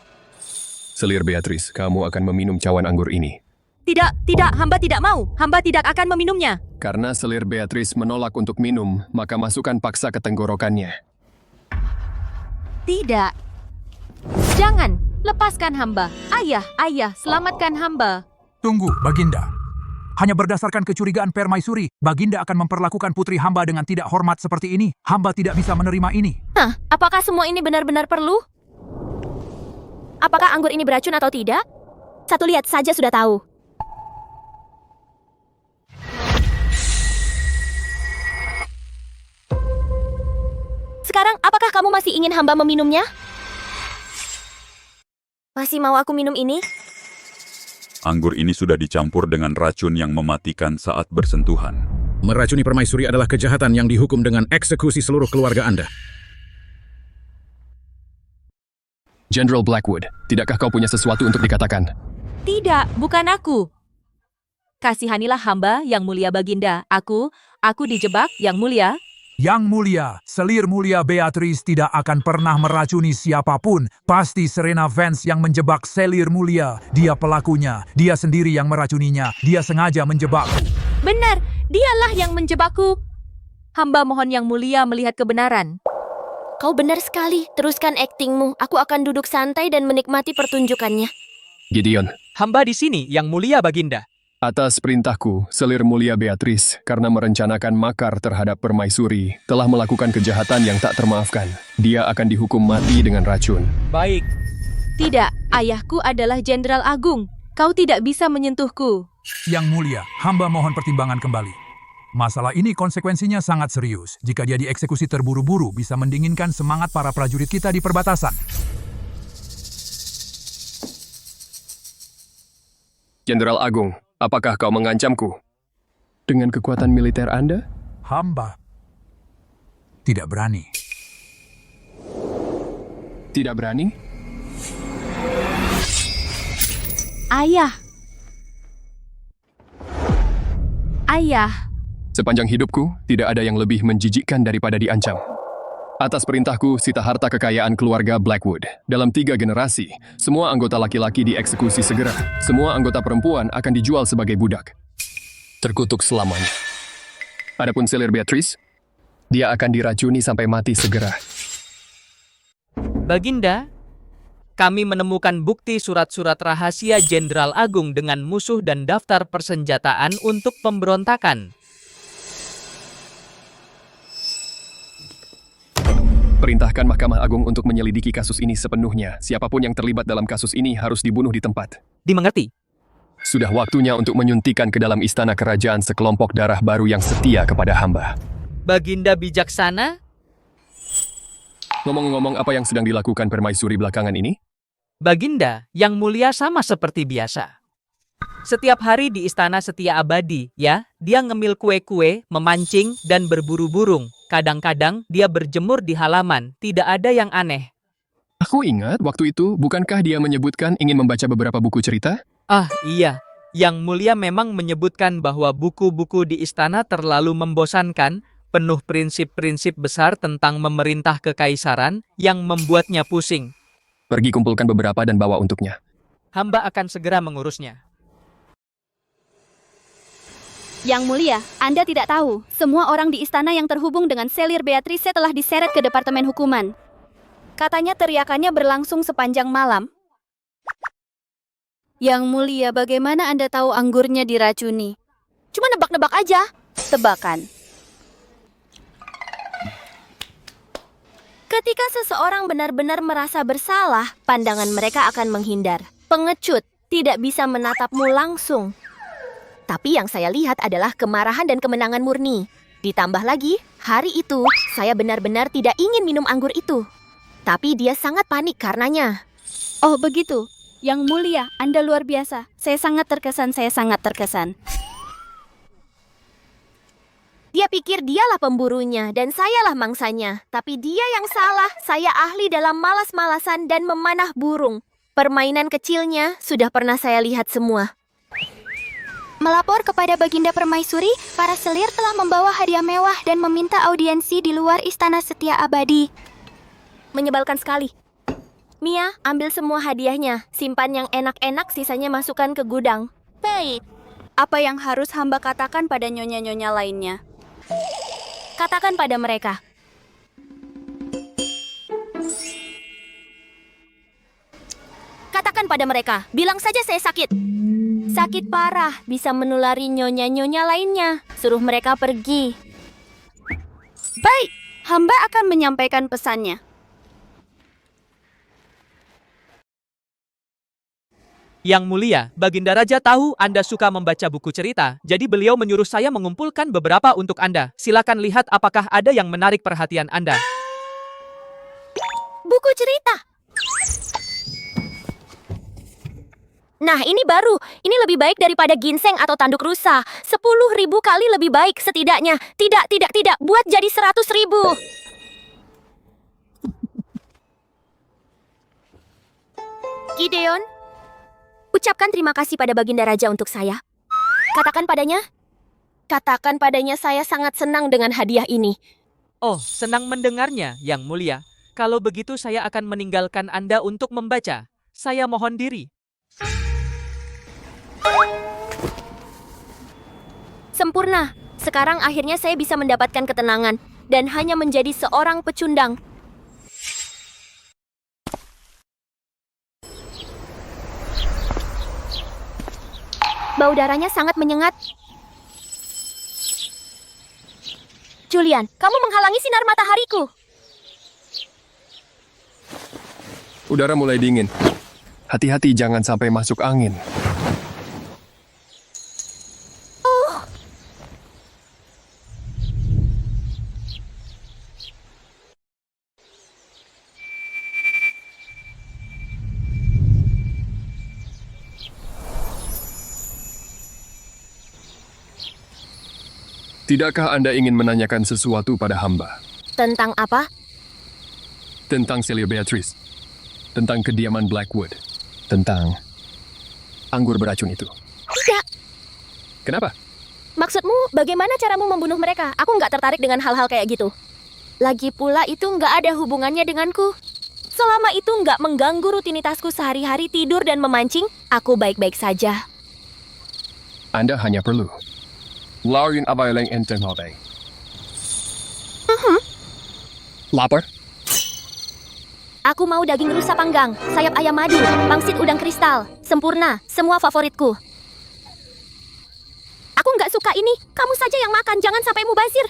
Selir Beatrice, kamu akan meminum cawan anggur ini. Tidak, hamba tidak mau. Hamba tidak akan meminumnya. Karena selir Beatrice menolak untuk minum, maka masukkan paksa ke tenggorokannya. Tidak. Jangan, lepaskan hamba. Ayah, selamatkan hamba. Tunggu, Baginda. Hanya berdasarkan kecurigaan Permaisuri, Baginda akan memperlakukan putri hamba dengan tidak hormat seperti ini. Hamba tidak bisa menerima ini. Apakah semua ini benar-benar perlu? Apakah anggur ini beracun atau tidak? Satu lihat saja sudah tahu. Sekarang, apakah kamu masih ingin hamba meminumnya? Masih mau aku minum ini? Anggur ini sudah dicampur dengan racun yang mematikan saat bersentuhan. Meracuni permaisuri adalah kejahatan yang dihukum dengan eksekusi seluruh keluarga Anda. General Blackwood, tidakkah kau punya sesuatu untuk dikatakan? Tidak, bukan aku. Kasihanilah hamba, Yang Mulia Baginda. Aku dijebak, Yang Mulia. Yang Mulia, selir mulia Beatrice tidak akan pernah meracuni siapapun. Pasti Serena Vance yang menjebak selir mulia. Dia pelakunya, dia sendiri yang meracuninya. Dia sengaja menjebakku. Benar, dialah yang menjebakku. Hamba mohon Yang Mulia melihat kebenaran. Kau benar sekali, teruskan aktingmu. Aku akan duduk santai dan menikmati pertunjukannya. Gideon. Hamba di sini, Yang Mulia Baginda. Atas perintahku, selir mulia Beatrice, karena merencanakan makar terhadap permaisuri, telah melakukan kejahatan yang tak termaafkan. Dia akan dihukum mati dengan racun. Baik. Tidak, ayahku adalah Jenderal Agung. Kau tidak bisa menyentuhku. Yang Mulia, hamba mohon pertimbangan kembali. Masalah ini konsekuensinya sangat serius. Jika dia dieksekusi terburu-buru, bisa mendinginkan semangat para prajurit kita di perbatasan. Jenderal Agung, apakah kau mengancamku? Dengan kekuatan militer Anda? Hamba tidak berani. Tidak berani? Ayah. Sepanjang hidupku, tidak ada yang lebih menjijikkan daripada diancam. Atas perintahku, sita harta kekayaan keluarga Blackwood. Dalam 3 generasi, semua anggota laki-laki dieksekusi segera. Semua anggota perempuan akan dijual sebagai budak. Terkutuk selamanya. Adapun selir Beatrice, dia akan diracuni sampai mati segera. Baginda, Kami menemukan bukti surat-surat rahasia Jenderal Agung dengan musuh dan daftar persenjataan untuk pemberontakan. Perintahkan Mahkamah Agung untuk menyelidiki kasus ini sepenuhnya. Siapapun yang terlibat dalam kasus ini harus dibunuh di tempat. Dimengerti? Sudah waktunya untuk menyuntikkan ke dalam istana kerajaan sekelompok darah baru yang setia kepada hamba. Baginda bijaksana? Ngomong-ngomong, apa yang sedang dilakukan Permaisuri belakangan ini? Baginda, yang mulia sama seperti biasa. Setiap hari di Istana Setia Abadi, ya, dia ngemil kue-kue, memancing, dan berburu burung. Kadang-kadang dia berjemur di halaman, tidak ada yang aneh. Aku ingat waktu itu, bukankah dia menyebutkan ingin membaca beberapa buku cerita? Ah, iya. Yang mulia memang menyebutkan bahwa buku-buku di istana terlalu membosankan, penuh prinsip-prinsip besar tentang memerintah kekaisaran yang membuatnya pusing. Pergi kumpulkan beberapa dan bawa untuknya. Hamba akan segera mengurusnya. Yang mulia, Anda tidak tahu, semua orang di istana yang terhubung dengan Selir Beatrice telah diseret ke Departemen Hukuman. Katanya teriakannya berlangsung sepanjang malam. Yang mulia, bagaimana Anda tahu anggurnya diracuni? Cuma nebak-nebak aja. Tebakan. Ketika seseorang benar-benar merasa bersalah, pandangan mereka akan menghindar. Pengecut, tidak bisa menatapmu langsung. Tapi yang saya lihat adalah kemarahan dan kemenangan murni. Ditambah lagi, hari itu saya benar-benar tidak ingin minum anggur itu. Tapi dia sangat panik karenanya. Oh begitu, Yang mulia, Anda luar biasa. Saya sangat terkesan. Dia pikir dialah pemburunya dan sayalah mangsanya. Tapi dia yang salah, saya ahli dalam malas-malasan dan memanah burung. Permainan kecilnya sudah pernah saya lihat semua. Melapor kepada Baginda Permaisuri, para selir telah membawa hadiah mewah dan meminta audiensi di luar Istana Setia Abadi. Menyebalkan sekali. Mia, ambil semua hadiahnya. Simpan yang enak-enak, sisanya masukkan ke gudang. Baik. Apa yang harus hamba katakan pada nyonya-nyonya lainnya? Katakan pada mereka. Katakan pada mereka, bilang saja saya sakit. Sakit parah, bisa menulari nyonya-nyonya lainnya. Suruh mereka pergi. Baik, hamba akan menyampaikan pesannya. Yang mulia, Baginda Raja tahu Anda suka membaca buku cerita, jadi beliau menyuruh saya mengumpulkan beberapa untuk Anda. Silakan lihat apakah ada yang menarik perhatian Anda. Buku cerita. Nah, ini baru. Ini lebih baik daripada ginseng atau tanduk rusa. 10.000 kali lebih baik setidaknya. Tidak. Buat jadi 100.000. Gideon, ucapkan terima kasih pada Baginda Raja untuk saya. Katakan padanya saya sangat senang dengan hadiah ini. Oh, senang mendengarnya, Yang Mulia. Kalau begitu saya akan meninggalkan Anda untuk membaca. Saya mohon diri. Sempurna. Sekarang akhirnya saya bisa mendapatkan ketenangan dan hanya menjadi seorang pecundang. Bau darahnya sangat menyengat. Julian, kamu menghalangi sinar matahariku. Udara mulai dingin. Hati-hati jangan sampai masuk angin. Tidakkah Anda ingin menanyakan sesuatu pada hamba? Tentang apa? Tentang Selir Beatrice. Tentang kediaman Blackwood. Tentang anggur beracun itu. Tidak. Kenapa? Maksudmu, bagaimana caramu membunuh mereka? Aku nggak tertarik dengan hal-hal kayak gitu. Lagi pula itu nggak ada hubungannya denganku. Selama itu nggak mengganggu rutinitasku sehari-hari tidur dan memancing, aku baik-baik saja. Anda hanya perlu larin apa yang ente ngobrol. Lapar? Aku mau daging rusa panggang, sayap ayam madu, pangsit udang kristal, sempurna, semua favoritku. Aku nggak suka ini, kamu saja yang makan, jangan sampai mubazir.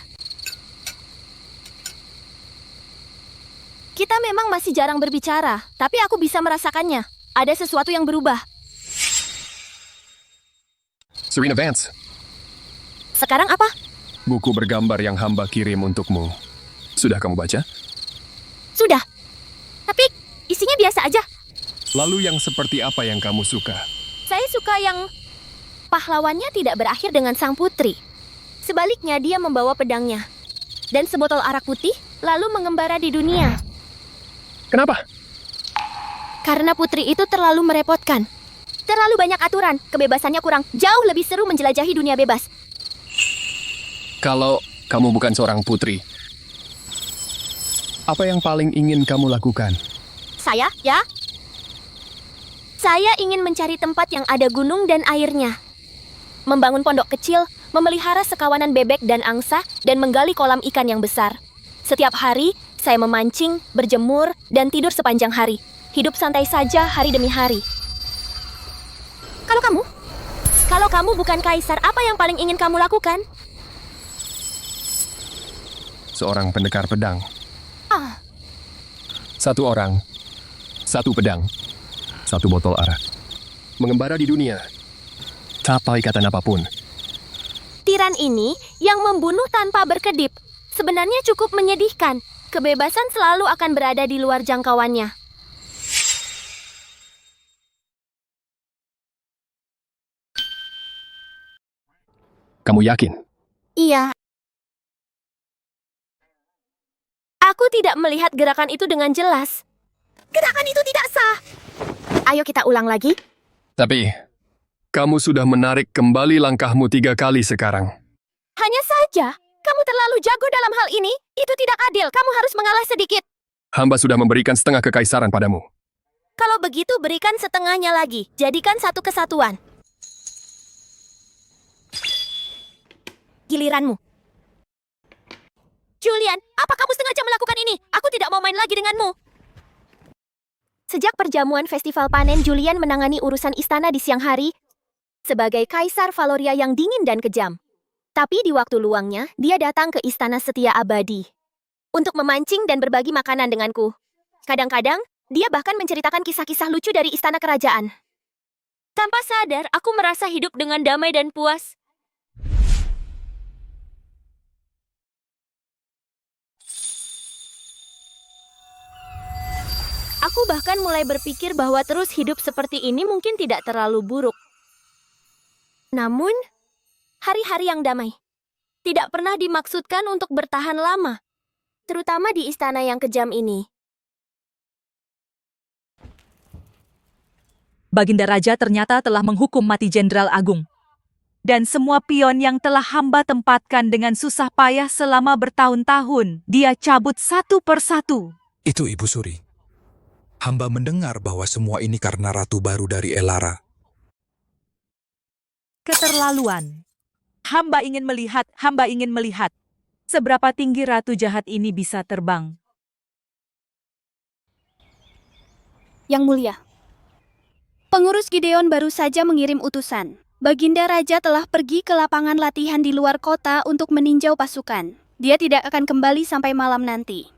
Kita memang masih jarang berbicara, tapi aku bisa merasakannya. Ada sesuatu yang berubah. Serena Vance, Sekarang apa? buku bergambar yang hamba kirim untukmu. Sudah kamu baca? Sudah. Tapi isinya biasa aja. Lalu yang seperti apa yang kamu suka? Saya suka yang pahlawannya tidak berakhir dengan sang putri. Sebaliknya dia membawa pedangnya. Dan sebotol arak putih, lalu mengembara di dunia. Kenapa? Karena putri itu terlalu merepotkan. Terlalu banyak aturan, kebebasannya kurang. Jauh lebih seru menjelajahi dunia bebas. Kalau kamu bukan seorang putri, apa yang paling ingin kamu lakukan? Saya, ya? Saya ingin mencari tempat yang ada gunung dan airnya. Membangun pondok kecil, memelihara sekawanan bebek dan angsa, dan menggali kolam ikan yang besar. Setiap hari, saya memancing, berjemur, dan tidur sepanjang hari. Hidup santai saja hari demi hari. Kalau kamu bukan kaisar, apa yang paling ingin kamu lakukan? Seorang pendekar pedang. Ah, Satu orang, satu pedang, satu botol arak. Mengembara di dunia, tanpa ikatan apapun. tiran ini yang membunuh tanpa berkedip. Sebenarnya cukup menyedihkan. Kebebasan selalu akan berada di luar jangkauannya. Kamu yakin? Iya. Aku tidak melihat gerakan itu dengan jelas. Gerakan itu tidak sah. Ayo kita ulang lagi. Tapi, kamu sudah menarik kembali langkahmu 3 kali sekarang. Hanya saja, kamu terlalu jago dalam hal ini. Itu tidak adil. Kamu harus mengalah sedikit. Hamba sudah memberikan setengah kekaisaran padamu. Kalau begitu, berikan setengahnya lagi. Jadikan satu kesatuan. Giliranmu. Julian, apa kamu sengaja melakukan ini? Aku tidak mau main lagi denganmu. Sejak perjamuan festival panen, Julian menangani urusan istana di siang hari sebagai Kaisar Valoria yang dingin dan kejam. Tapi di waktu luangnya, dia datang ke Istana Setia Abadi untuk memancing dan berbagi makanan denganku. Kadang-kadang, dia bahkan menceritakan kisah-kisah lucu dari istana kerajaan. Tanpa sadar, aku merasa hidup dengan damai dan puas. Aku bahkan mulai berpikir bahwa terus hidup seperti ini mungkin tidak terlalu buruk. Namun, hari-hari yang damai tidak pernah dimaksudkan untuk bertahan lama, terutama di istana yang kejam ini. Baginda Raja ternyata telah menghukum mati Jenderal Agung. Dan semua pion yang telah hamba tempatkan dengan susah payah selama bertahun-tahun, dia cabut satu persatu. Itu Ibu Suri. Hamba mendengar bahwa semua ini karena ratu baru dari Elara. Keterlaluan. Hamba ingin melihat seberapa tinggi ratu jahat ini bisa terbang. Yang Mulia, pengurus Gideon baru saja mengirim utusan. Baginda Raja telah pergi ke lapangan latihan di luar kota untuk meninjau pasukan. Dia tidak akan kembali sampai malam nanti.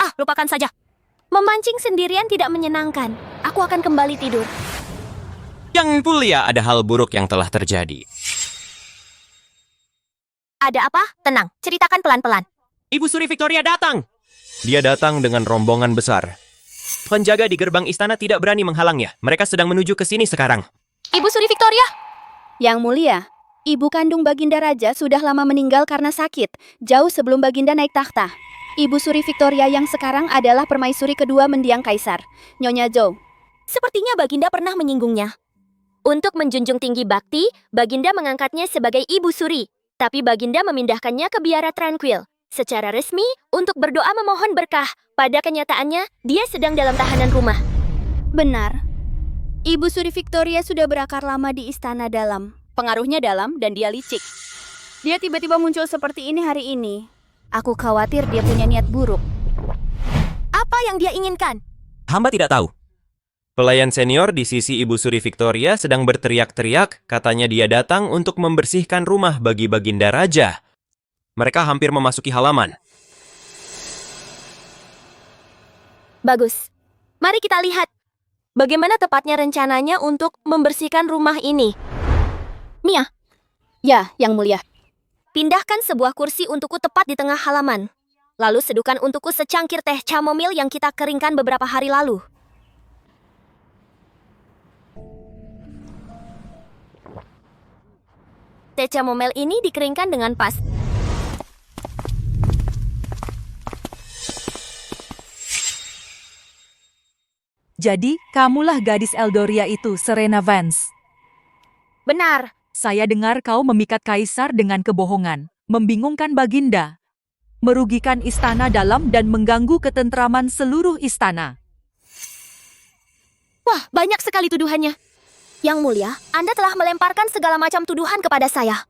Ah, lupakan saja. Memancing sendirian tidak menyenangkan. Aku akan kembali tidur. Yang Mulia, ada hal buruk yang telah terjadi. Ada apa? Tenang, ceritakan pelan-pelan. Ibu Suri Victoria datang. Dia datang dengan rombongan besar. Penjaga di gerbang istana tidak berani menghalangnya. Mereka sedang menuju ke sini sekarang. Ibu Suri Victoria? Yang Mulia, ibu kandung Baginda Raja sudah lama meninggal karena sakit, jauh sebelum Baginda naik takhta. Ibu Suri Victoria yang sekarang adalah permaisuri kedua mendiang kaisar, Nyonya Zhou. Sepertinya Baginda pernah menyinggungnya. Untuk menjunjung tinggi bakti, Baginda mengangkatnya sebagai Ibu Suri. Tapi Baginda memindahkannya ke biara Tranquil. Secara resmi, untuk berdoa memohon berkah. Pada kenyataannya, dia sedang dalam tahanan rumah. Benar. Ibu Suri Victoria sudah berakar lama di istana dalam. Pengaruhnya dalam dan dia licik. Dia tiba-tiba muncul seperti ini hari ini. Aku khawatir dia punya niat buruk. Apa yang dia inginkan? Hamba tidak tahu. Pelayan senior di sisi Ibu Suri Victoria sedang berteriak-teriak, katanya dia datang untuk membersihkan rumah bagi Baginda Raja. Mereka hampir memasuki halaman. Bagus. Mari kita lihat. Bagaimana tepatnya rencananya untuk membersihkan rumah ini? Mia. Ya, Yang Mulia. Pindahkan sebuah kursi untukku tepat di tengah halaman. Lalu seduhkan untukku secangkir teh chamomil yang kita keringkan beberapa hari lalu. Teh chamomil ini dikeringkan dengan pas. Jadi, kamulah gadis Eldoria itu, Serena Vance. Benar. Saya dengar kau memikat kaisar dengan kebohongan, membingungkan Baginda, merugikan istana dalam dan mengganggu ketentraman seluruh istana. Wah, banyak sekali tuduhannya. Yang Mulia, Anda telah melemparkan segala macam tuduhan kepada saya.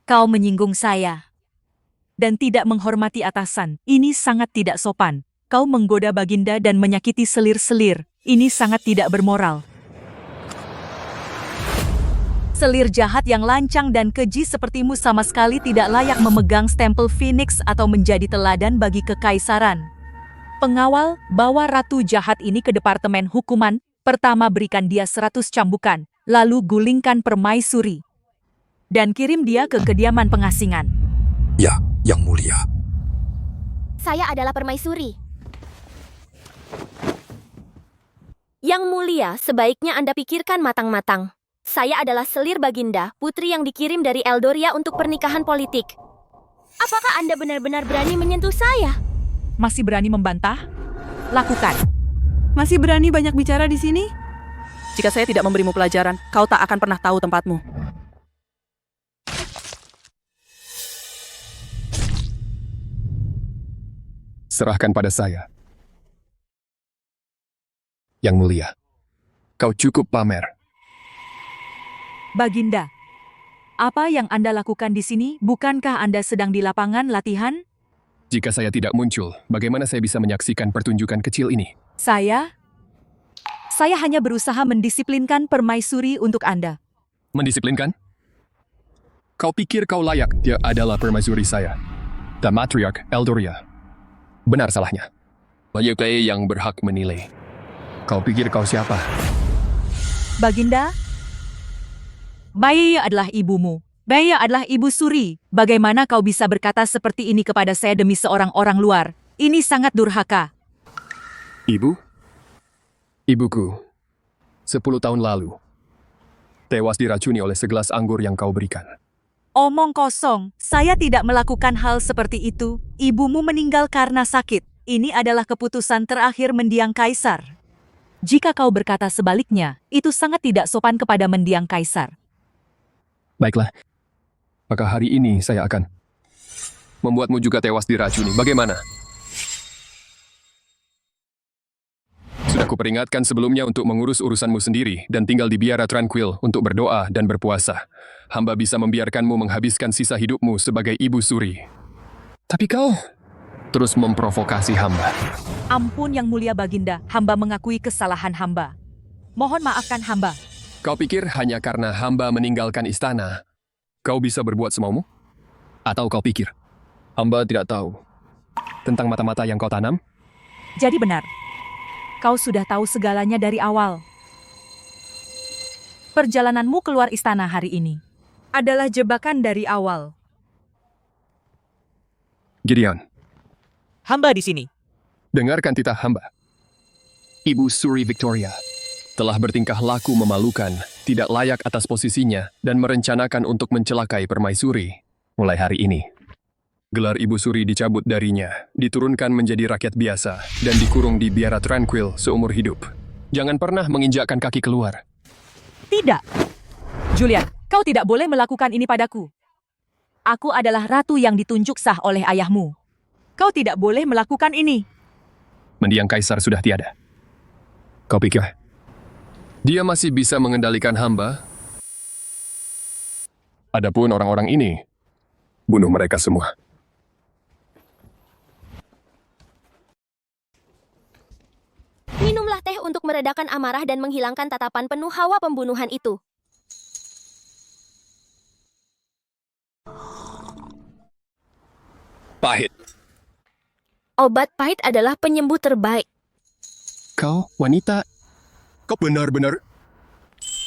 Kau menyinggung saya dan tidak menghormati atasan. Ini sangat tidak sopan. Kau menggoda Baginda dan menyakiti selir-selir. Ini sangat tidak bermoral. Selir jahat yang lancang dan keji sepertimu sama sekali tidak layak memegang stempel Phoenix atau menjadi teladan bagi kekaisaran. Pengawal, bawa ratu jahat ini ke Departemen Hukuman. Pertama berikan dia 100 cambukan, lalu gulingkan permaisuri. Dan kirim dia ke kediaman pengasingan. Ya, Yang Mulia. Saya adalah permaisuri. Yang Mulia, sebaiknya Anda pikirkan matang-matang. Saya adalah selir Baginda, putri yang dikirim dari Eldoria untuk pernikahan politik. Apakah Anda benar-benar berani menyentuh saya? Masih berani membantah? Lakukan. Masih berani banyak bicara di sini? Jika saya tidak memberimu pelajaran, kau tak akan pernah tahu tempatmu. Serahkan pada saya. Yang Mulia, kau cukup pamer. Baginda, apa yang Anda lakukan di sini? Bukankah Anda sedang di lapangan latihan? Jika saya tidak muncul, bagaimana saya bisa menyaksikan pertunjukan kecil ini? Saya hanya berusaha mendisiplinkan permaisuri untuk Anda. Mendisiplinkan? Kau pikir kau layak? Dia adalah permaisuri saya. The Matriarch Eldoria. Benar salahnya. Banyak yang berhak menilai. Kau pikir kau siapa? Baginda, Baya adalah ibumu. Baya adalah ibu Suri. Bagaimana kau bisa berkata seperti ini kepada saya demi seorang orang luar? Ini sangat durhaka. Ibu? Ibuku, 10 tahun lalu, tewas diracuni oleh segelas anggur yang kau berikan. Omong kosong, saya tidak melakukan hal seperti itu. Ibumu meninggal karena sakit. Ini adalah keputusan terakhir mendiang kaisar. Jika kau berkata sebaliknya, itu sangat tidak sopan kepada mendiang kaisar. Baiklah, maka hari ini saya akan membuatmu juga tewas diracuni. Bagaimana? Sudah kuperingatkan sebelumnya untuk mengurus urusanmu sendiri dan tinggal di biara tranquil untuk berdoa dan berpuasa. Hamba bisa membiarkanmu menghabiskan sisa hidupmu sebagai ibu suri. Tapi kau terus memprovokasi hamba. Ampun Yang Mulia Baginda, hamba mengakui kesalahan hamba. Mohon maafkan hamba. Kau pikir hanya karena hamba meninggalkan istana, kau bisa berbuat semaumu? Atau kau pikir, hamba tidak tahu tentang mata-mata yang kau tanam? Jadi benar, kau sudah tahu segalanya dari awal. Perjalananmu keluar istana hari ini adalah jebakan dari awal. Gideon, Hamba di sini. dengarkan titah hamba. Ibu Suri Victoria telah bertingkah laku memalukan, tidak layak atas posisinya, dan merencanakan untuk mencelakai permaisuri. Mulai hari ini, gelar Ibu Suri dicabut darinya, diturunkan menjadi rakyat biasa, dan dikurung di biara tranquil seumur hidup. Jangan pernah menginjakkan kaki keluar. Tidak. Julian, kau tidak boleh melakukan ini padaku. Aku adalah ratu yang ditunjuk sah oleh ayahmu. Kau tidak boleh melakukan ini. Mendiang kaisar sudah tiada. Kau pikir dia masih bisa mengendalikan hamba? Adapun orang-orang ini, bunuh mereka semua. meredakan amarah dan menghilangkan tatapan penuh hawa pembunuhan itu. Pahit. Obat pahit adalah penyembuh terbaik. Kau wanita. Kau benar-benar.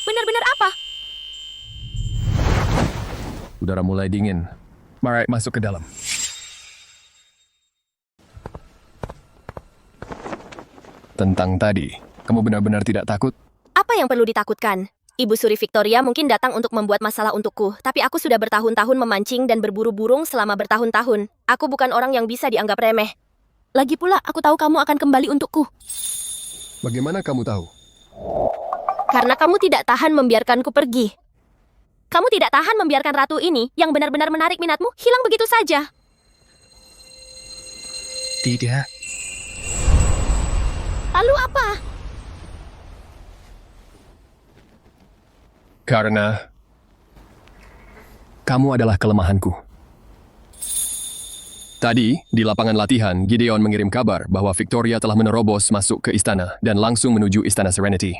Benar-benar apa? Udara mulai dingin. Mari masuk ke dalam. Tentang tadi, kamu benar-benar tidak takut? Apa yang perlu ditakutkan? Ibu Suri Victoria mungkin datang untuk membuat masalah untukku, tapi aku sudah bertahun-tahun memancing dan berburu burung selama bertahun-tahun. Aku bukan orang yang bisa dianggap remeh. Lagi pula, aku tahu kamu akan kembali untukku. Bagaimana kamu tahu? Karena kamu tidak tahan membiarkanku pergi. Kamu tidak tahan membiarkan ratu ini, yang benar-benar menarik minatmu, hilang begitu saja. Tidak. Lalu apa? Karena kamu adalah kelemahanku. Tadi, di lapangan latihan, Gideon mengirim kabar bahwa Victoria telah menerobos masuk ke istana dan langsung menuju istana Serenity.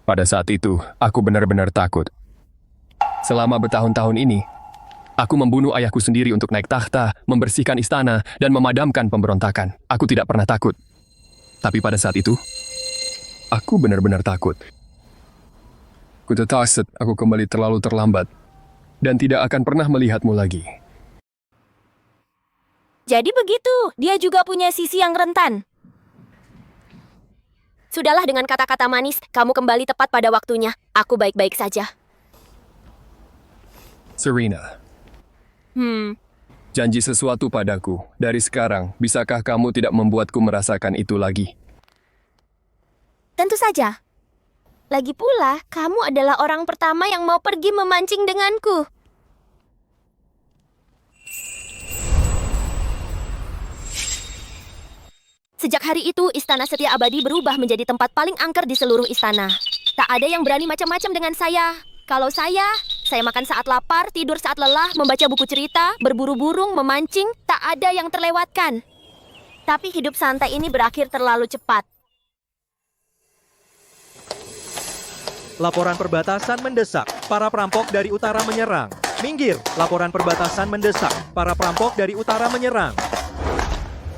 Pada saat itu, aku benar-benar takut. Selama bertahun-tahun ini, aku membunuh ayahku sendiri untuk naik takhta, membersihkan istana, dan memadamkan pemberontakan. Aku tidak pernah takut. Tapi pada saat itu, aku benar-benar takut. Ku takut aku kembali terlalu terlambat dan tidak akan pernah melihatmu lagi. Jadi begitu, dia juga punya sisi yang rentan. Sudahlah dengan kata-kata manis, kamu kembali tepat pada waktunya. Aku baik-baik saja. Serena, janji sesuatu padaku. Dari sekarang, bisakah kamu tidak membuatku merasakan itu lagi? Tentu saja. Lagi pula, kamu adalah orang pertama yang mau pergi memancing denganku. Sejak hari itu, Istana Setia Abadi berubah menjadi tempat paling angker di seluruh istana. Tak ada yang berani macam-macam dengan saya. Kalau saya makan saat lapar, tidur saat lelah, membaca buku cerita, berburu burung, memancing, tak ada yang terlewatkan. Tapi hidup santai ini berakhir terlalu cepat. Laporan perbatasan mendesak. Para perampok dari utara menyerang. Minggir. Laporan perbatasan mendesak. Para perampok dari utara menyerang.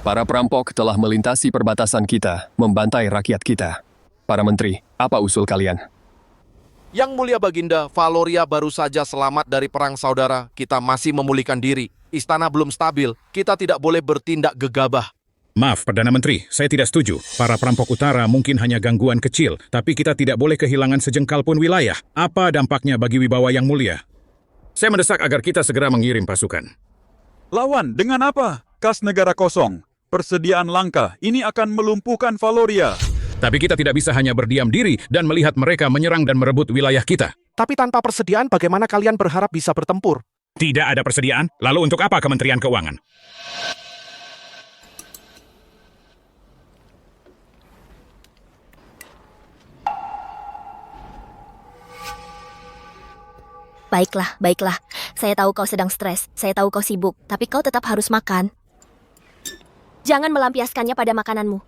Para perampok telah melintasi perbatasan kita, membantai rakyat kita. Para menteri, apa usul kalian? Yang Mulia Baginda, Valoria baru saja selamat dari perang saudara. Kita masih memulihkan diri. Istana belum stabil. Kita tidak boleh bertindak gegabah. Maaf, Perdana Menteri, saya tidak setuju. Para perampok utara mungkin hanya gangguan kecil, tapi kita tidak boleh kehilangan sejengkal pun wilayah. Apa dampaknya bagi wibawa yang mulia? Saya mendesak agar kita segera mengirim pasukan. Lawan dengan apa? Kas negara kosong. Persediaan langka. Ini akan melumpuhkan Valoria. Tapi kita tidak bisa hanya berdiam diri dan melihat mereka menyerang dan merebut wilayah kita. Tapi tanpa persediaan, bagaimana kalian berharap bisa bertempur? Tidak ada persediaan? Lalu untuk apa Kementerian Keuangan? Baiklah, baiklah. Saya tahu kau sedang stres, saya tahu kau sibuk, tapi kau tetap harus makan. Jangan melampiaskannya pada makananmu.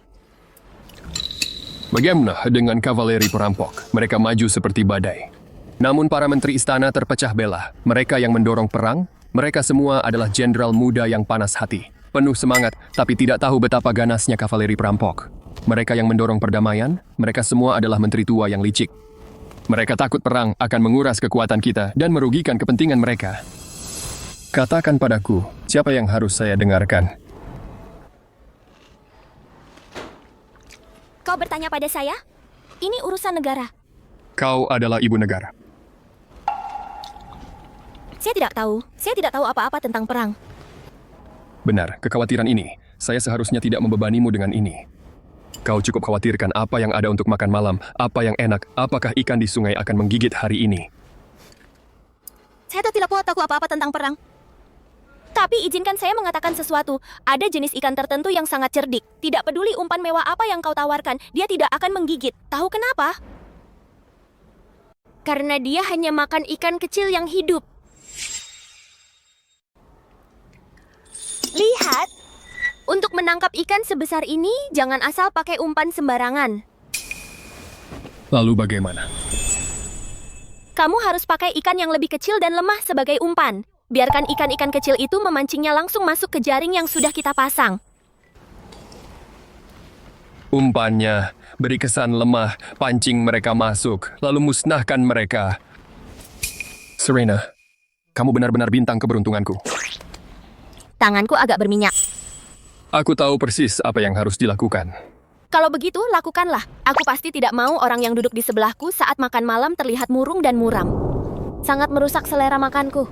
Bagaimana dengan kavaleri perampok? Mereka maju seperti badai. Namun para menteri istana terpecah belah. Mereka yang mendorong perang, mereka semua adalah jenderal muda yang panas hati. Penuh semangat, tapi tidak tahu betapa ganasnya kavaleri perampok. Mereka yang mendorong perdamaian, mereka semua adalah menteri tua yang licik. Mereka takut perang akan menguras kekuatan kita dan merugikan kepentingan mereka. Katakan padaku, siapa yang harus saya dengarkan? Kau bertanya pada saya? Ini urusan negara. Kau adalah ibu negara. Saya tidak tahu apa-apa tentang perang. Benar, kekhawatiran ini. Saya seharusnya tidak membebanimu dengan ini. Kau cukup khawatirkan apa yang ada untuk makan malam, apa yang enak, apakah ikan di sungai akan menggigit hari ini. Saya tidak tahu apa-apa tentang perang. Tapi izinkan saya mengatakan sesuatu. Ada jenis ikan tertentu yang sangat cerdik. Tidak peduli umpan mewah apa yang kau tawarkan, dia tidak akan menggigit. Tahu kenapa? Karena dia hanya makan ikan kecil yang hidup. Lihat, untuk menangkap ikan sebesar ini, jangan asal pakai umpan sembarangan. Lalu bagaimana? Kamu harus pakai ikan yang lebih kecil dan lemah sebagai umpan. Biarkan ikan-ikan kecil itu memancingnya langsung masuk ke jaring yang sudah kita pasang. Umpannya beri kesan lemah, pancing mereka masuk, lalu musnahkan mereka. Serena, kamu benar-benar bintang keberuntunganku. Tanganku agak berminyak. Aku tahu persis apa yang harus dilakukan. Kalau begitu, lakukanlah. Aku pasti tidak mau orang yang duduk di sebelahku saat makan malam terlihat murung dan muram. Sangat merusak selera makanku.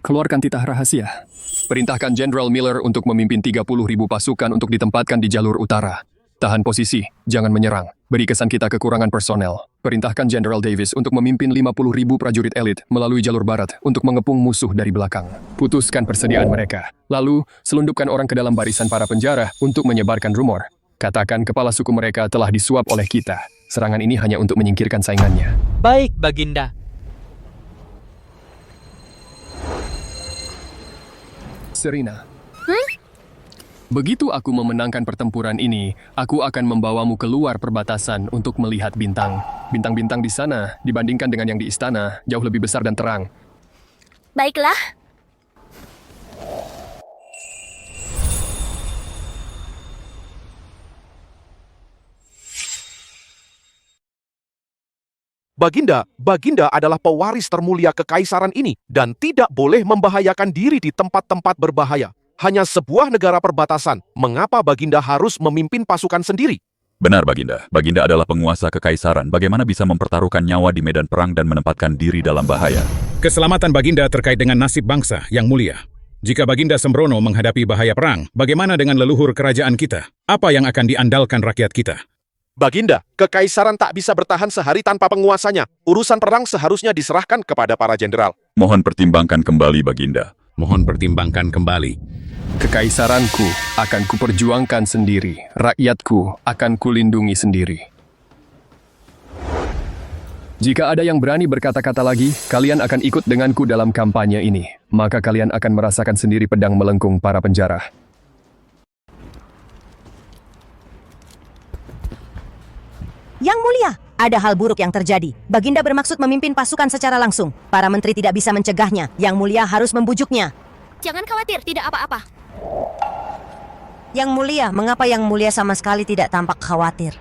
Keluarkan titah rahasia. Perintahkan Jenderal Miller untuk memimpin 30.000 pasukan untuk ditempatkan di jalur utara. Tahan posisi, jangan menyerang. Beri kesan kita kekurangan personel. Perintahkan Jenderal Davis untuk memimpin 50.000 prajurit elit melalui jalur barat untuk mengepung musuh dari belakang. Putuskan persediaan mereka. Lalu, selundupkan orang ke dalam barisan para penjara untuk menyebarkan rumor. Katakan kepala suku mereka telah disuap oleh kita. Serangan ini hanya untuk menyingkirkan saingannya. Baik, Baginda. Serena. Begitu aku memenangkan pertempuran ini, aku akan membawamu keluar perbatasan untuk melihat bintang. Bintang-bintang di sana, dibandingkan dengan yang di istana, jauh lebih besar dan terang. Baiklah. Baginda adalah pewaris termulia kekaisaran ini dan tidak boleh membahayakan diri di tempat-tempat berbahaya. Hanya sebuah negara perbatasan. Mengapa Baginda harus memimpin pasukan sendiri? Benar, Baginda. Baginda adalah penguasa kekaisaran. Bagaimana bisa mempertaruhkan nyawa di medan perang dan menempatkan diri dalam bahaya? Keselamatan Baginda terkait dengan nasib bangsa yang mulia. Jika Baginda sembrono menghadapi bahaya perang, bagaimana dengan leluhur kerajaan kita? Apa yang akan diandalkan rakyat kita? Baginda, kekaisaran tak bisa bertahan sehari tanpa penguasanya. Urusan perang seharusnya diserahkan kepada para jenderal. Mohon pertimbangkan kembali, Baginda. Mohon pertimbangkan kembali. Kekaisaranku akan kuperjuangkan sendiri. Rakyatku akan kulindungi sendiri. Jika ada yang berani berkata-kata lagi, kalian akan ikut denganku dalam kampanye ini. Maka kalian akan merasakan sendiri pedang melengkung para penjara. Yang mulia, ada hal buruk yang terjadi. Baginda bermaksud memimpin pasukan secara langsung. Para menteri tidak bisa mencegahnya. Yang mulia harus membujuknya. Jangan khawatir, tidak apa-apa. Yang mulia, mengapa yang mulia sama sekali tidak tampak khawatir?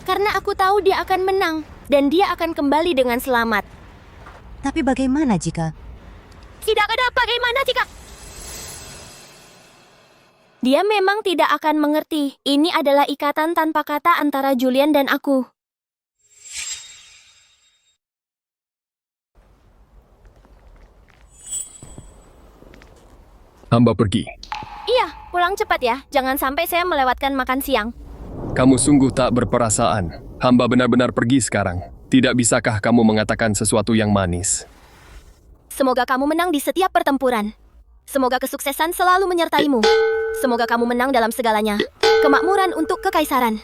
Karena aku tahu dia akan menang, dan dia akan kembali dengan selamat. Tapi bagaimana jika... Tidak ada bagaimana jika... Dia memang tidak akan mengerti. Ini adalah ikatan tanpa kata antara Julian dan aku. Hamba pergi. Iya, pulang cepat ya. Jangan sampai saya melewatkan makan siang. Kamu sungguh tak berperasaan. Hamba benar-benar pergi sekarang. Tidak bisakah kamu mengatakan sesuatu yang manis? Semoga kamu menang di setiap pertempuran. Semoga kesuksesan selalu menyertaimu. Semoga kamu menang dalam segalanya. Kemakmuran untuk kekaisaran.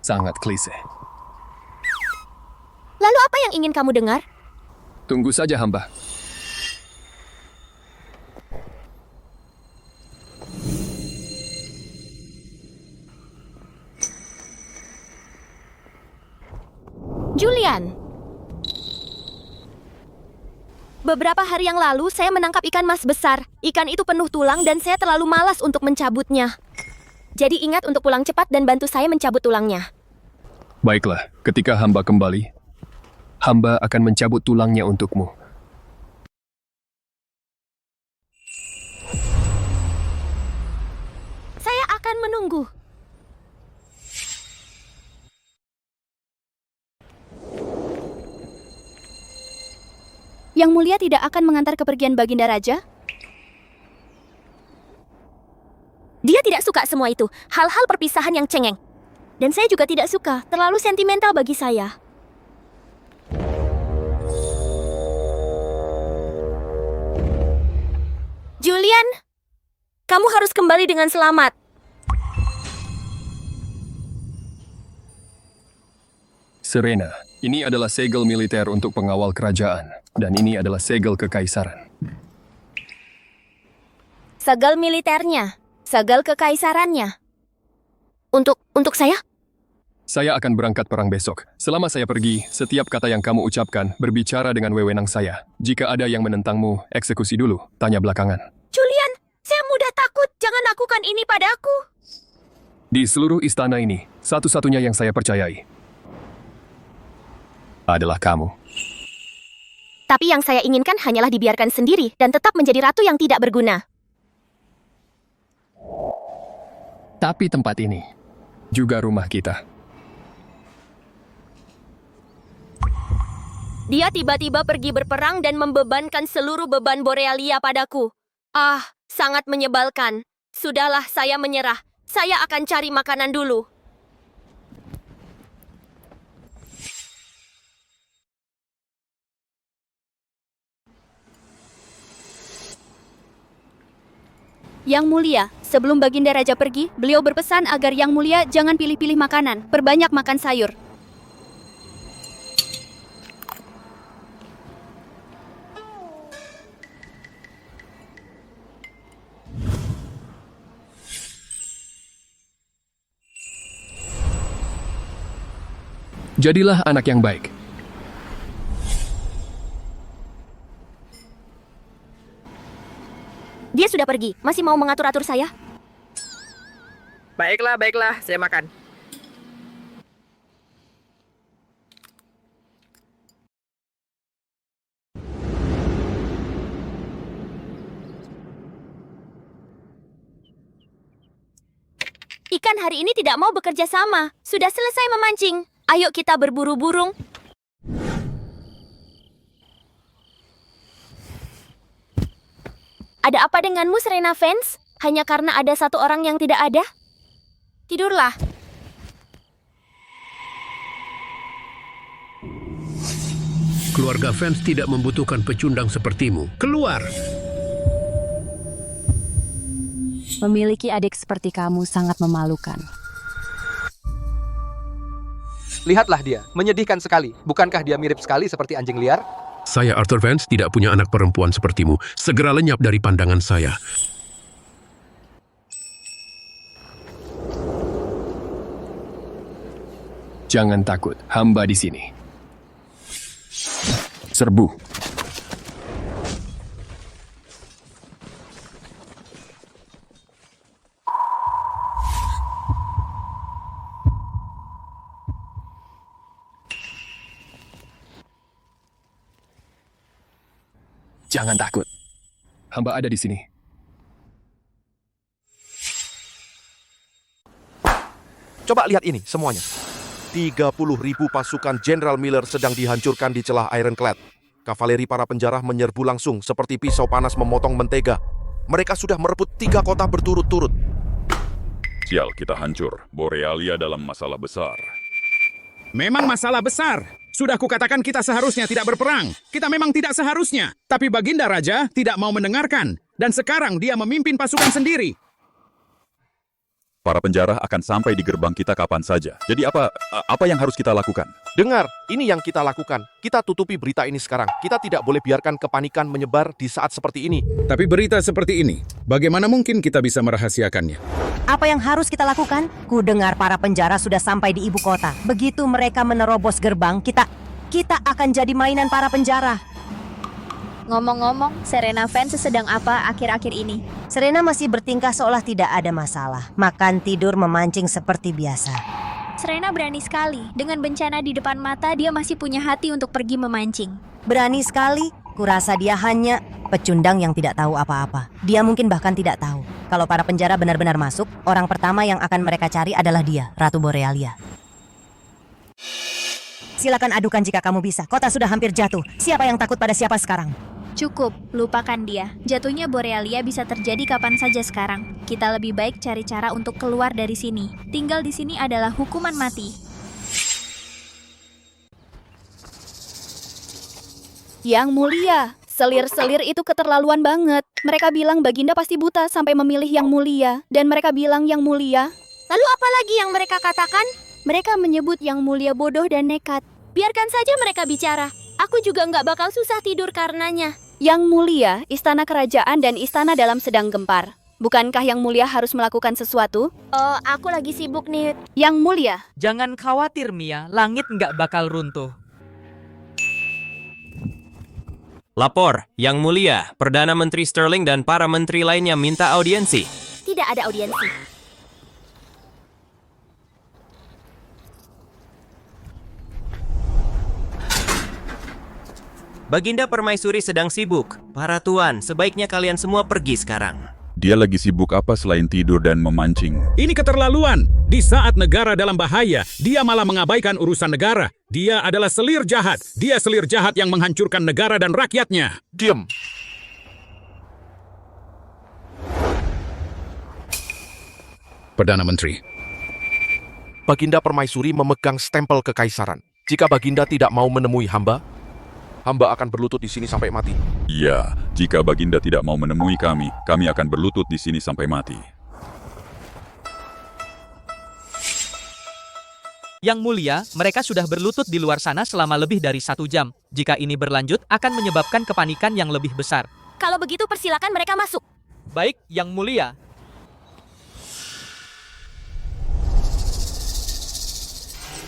Sangat klise. Lalu apa yang ingin kamu dengar? Tunggu saja, hamba. Julian. Beberapa hari yang lalu, saya menangkap ikan mas besar. Ikan itu penuh tulang dan saya terlalu malas untuk mencabutnya. Jadi ingat untuk pulang cepat dan bantu saya mencabut tulangnya. Baiklah, ketika hamba kembali, hamba akan mencabut tulangnya untukmu. Saya akan menunggu. Yang mulia tidak akan mengantar kepergian Baginda Raja? Dia tidak suka semua itu. Hal-hal perpisahan yang cengeng. Dan saya juga tidak suka. Terlalu sentimental bagi saya. Julian, kamu harus kembali dengan selamat. Serena, ini adalah segel militer untuk pengawal kerajaan. Dan ini adalah segel kekaisaran. Segel militernya, segel kekaisarannya. Untuk saya? Saya akan berangkat perang besok. Selama saya pergi, setiap kata yang kamu ucapkan berbicara dengan wewenang saya. Jika ada yang menentangmu, eksekusi dulu, tanya belakangan. Julian, saya mudah takut. Jangan lakukan ini padaku. Di seluruh istana ini, satu-satunya yang saya percayai adalah kamu. Tapi yang saya inginkan hanyalah dibiarkan sendiri dan tetap menjadi ratu yang tidak berguna. Tapi tempat ini juga rumah kita. Dia tiba-tiba pergi berperang dan membebankan seluruh beban Borealia padaku. Ah, sangat menyebalkan. Sudahlah, saya menyerah. Saya akan cari makanan dulu. Yang Mulia, sebelum Baginda Raja pergi, beliau berpesan agar Yang Mulia jangan pilih-pilih makanan, perbanyak makan sayur. Jadilah anak yang baik. Dia sudah pergi. Masih mau mengatur-atur saya? Baiklah, saya makan. Ikan hari ini tidak mau bekerja sama. Sudah selesai memancing. Ayo kita berburu burung. Ada apa denganmu, Serena Vance? Hanya karena ada satu orang yang tidak ada? Tidurlah. Keluarga Vance tidak membutuhkan pecundang sepertimu. Keluar! Memiliki adik seperti kamu sangat memalukan. Lihatlah dia, menyedihkan sekali. Bukankah dia mirip sekali seperti anjing liar? Saya, Arthur Vance, tidak punya anak perempuan sepertimu. Segera lenyap dari pandangan saya. Jangan takut, hamba di sini. Serbu. Jangan takut. Hamba ada di sini. Coba lihat ini semuanya. 30.000 pasukan Jenderal Miller sedang dihancurkan di celah Ironclad. Kavaleri para penjara menyerbu langsung seperti pisau panas memotong mentega. Mereka sudah merebut 3 kota berturut-turut. Sial, kita hancur. Borealia dalam masalah besar. Memang masalah besar. Sudah kukatakan kita seharusnya tidak berperang. Kita memang tidak seharusnya. Tapi Baginda Raja tidak mau mendengarkan. Dan sekarang dia memimpin pasukan sendiri. Para penjara akan sampai di gerbang kita kapan saja. Jadi apa yang harus kita lakukan? Dengar, ini yang kita lakukan. Kita tutupi berita ini sekarang. Kita tidak boleh biarkan kepanikan menyebar di saat seperti ini. Tapi berita seperti ini, bagaimana mungkin kita bisa merahasiakannya? Apa yang harus kita lakukan? Ku dengar para penjara sudah sampai di ibu kota. Begitu mereka menerobos gerbang, kita akan jadi mainan para penjara. Ngomong-ngomong, Serena Vance sedang apa akhir-akhir ini? Serena masih bertingkah seolah tidak ada masalah. Makan, tidur, memancing seperti biasa. Serena berani sekali. Dengan bencana di depan mata, dia masih punya hati untuk pergi memancing. Berani sekali? Kurasa dia hanya pecundang yang tidak tahu apa-apa. Dia mungkin bahkan tidak tahu. Kalau para penjara benar-benar masuk, orang pertama yang akan mereka cari adalah dia, Ratu Borealia. Silakan adukan jika kamu bisa. Kota sudah hampir jatuh. Siapa yang takut pada siapa sekarang? Cukup, lupakan dia. Jatuhnya Borealia bisa terjadi kapan saja sekarang. Kita lebih baik cari cara untuk keluar dari sini. Tinggal di sini adalah hukuman mati. Yang Mulia, selir-selir itu keterlaluan banget. Mereka bilang Baginda pasti buta sampai memilih Yang Mulia. Dan mereka bilang Yang Mulia. Lalu apa lagi yang mereka katakan? Mereka menyebut Yang Mulia bodoh dan nekat. Biarkan saja mereka bicara. Aku juga nggak bakal susah tidur karenanya. Yang Mulia, istana kerajaan dan istana dalam sedang gempar. Bukankah Yang Mulia harus melakukan sesuatu? Oh, aku lagi sibuk nih. Yang Mulia, Jangan khawatir, Mia. Langit nggak bakal runtuh. Lapor, Yang Mulia, Perdana Menteri Sterling dan para menteri lainnya minta audiensi. Tidak ada audiensi. Baginda Permaisuri sedang sibuk. Para tuan, sebaiknya kalian semua pergi sekarang. Dia lagi sibuk apa selain tidur dan memancing? Ini keterlaluan. Di saat negara dalam bahaya, dia malah mengabaikan urusan negara. Dia adalah selir jahat. Dia selir jahat yang menghancurkan negara dan rakyatnya. Diam. Perdana Menteri. Baginda Permaisuri memegang stempel kekaisaran. Jika Baginda tidak mau menemui hamba, hamba akan berlutut di sini sampai mati. Ya, jika Baginda tidak mau menemui kami akan berlutut di sini sampai mati. Yang Mulia, mereka sudah berlutut di luar sana selama lebih dari 1 jam. Jika ini berlanjut, akan menyebabkan kepanikan yang lebih besar. Kalau begitu persilakan mereka masuk. Baik, Yang Mulia.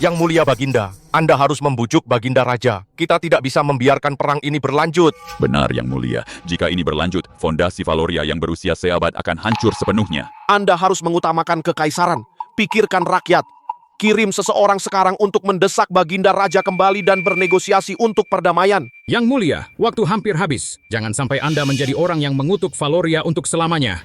Yang Mulia Baginda, Anda harus membujuk Baginda Raja. Kita tidak bisa membiarkan perang ini berlanjut. Benar Yang Mulia, jika ini berlanjut, fondasi Valoria yang berusia seabad akan hancur sepenuhnya. Anda harus mengutamakan kekaisaran. Pikirkan rakyat. Kirim seseorang sekarang untuk mendesak Baginda Raja kembali dan bernegosiasi untuk perdamaian. Yang Mulia, waktu hampir habis. Jangan sampai Anda menjadi orang yang mengutuk Valoria untuk selamanya.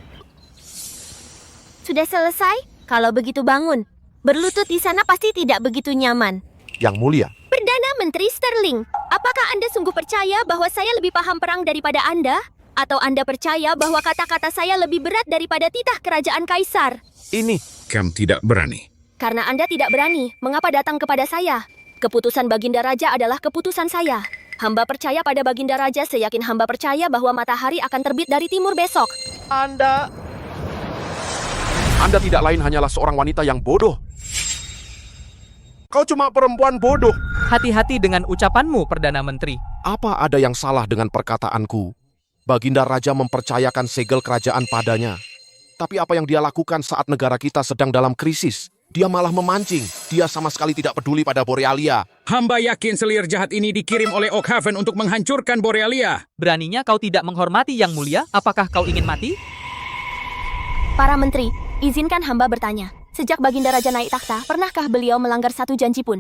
Sudah selesai? Kalau begitu bangun. Berlutut di sana pasti tidak begitu nyaman. Yang Mulia, Perdana Menteri Sterling, apakah Anda sungguh percaya bahwa saya lebih paham perang daripada Anda? Atau Anda percaya bahwa kata-kata saya lebih berat daripada titah kerajaan kaisar? ini Kamu tidak berani. Karena Anda tidak berani, mengapa datang kepada saya? Keputusan Baginda Raja adalah keputusan saya. Hamba percaya pada Baginda Raja seyakin hamba percaya bahwa matahari akan terbit dari timur besok. Anda tidak lain hanyalah seorang wanita yang bodoh. Kau cuma perempuan bodoh. Hati-hati dengan ucapanmu, Perdana Menteri. Apa ada yang salah dengan perkataanku? Baginda Raja mempercayakan segel kerajaan padanya. Tapi apa yang dia lakukan saat negara kita sedang dalam krisis? Dia malah memancing. Dia sama sekali tidak peduli pada Borealia. Hamba yakin selir jahat ini dikirim oleh Oakhaven untuk menghancurkan Borealia. Beraninya kau tidak menghormati Yang Mulia? Apakah kau ingin mati? Para menteri, izinkan hamba bertanya. Sejak Baginda Raja naik takhta, pernahkah beliau melanggar satu janji pun?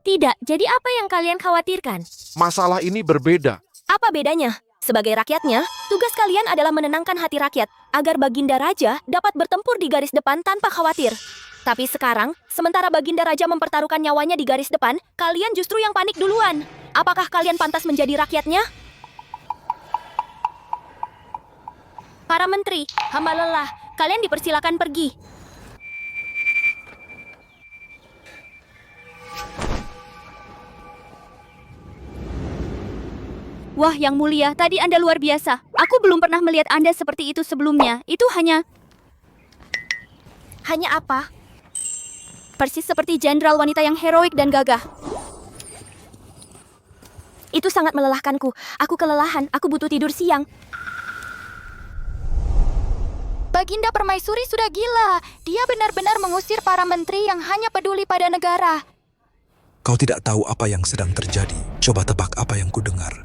Tidak, jadi apa yang kalian khawatirkan? Masalah ini berbeda. Apa bedanya? Sebagai rakyatnya, tugas kalian adalah menenangkan hati rakyat agar Baginda Raja dapat bertempur di garis depan tanpa khawatir. Tapi sekarang, sementara Baginda Raja mempertaruhkan nyawanya di garis depan, kalian justru yang panik duluan. Apakah kalian pantas menjadi rakyatnya? Para menteri, hamba lelah. Kalian dipersilakan pergi. Wah, Yang Mulia, tadi Anda luar biasa. Aku belum pernah melihat Anda seperti itu sebelumnya. Itu hanya apa? Persis seperti jenderal wanita yang heroik dan gagah. Itu sangat melelahkanku. Aku kelelahan, aku butuh tidur siang. Baginda Permaisuri sudah gila. Dia benar-benar mengusir para menteri yang hanya peduli pada negara. Kau tidak tahu apa yang sedang terjadi. Coba tebak apa yang kudengar.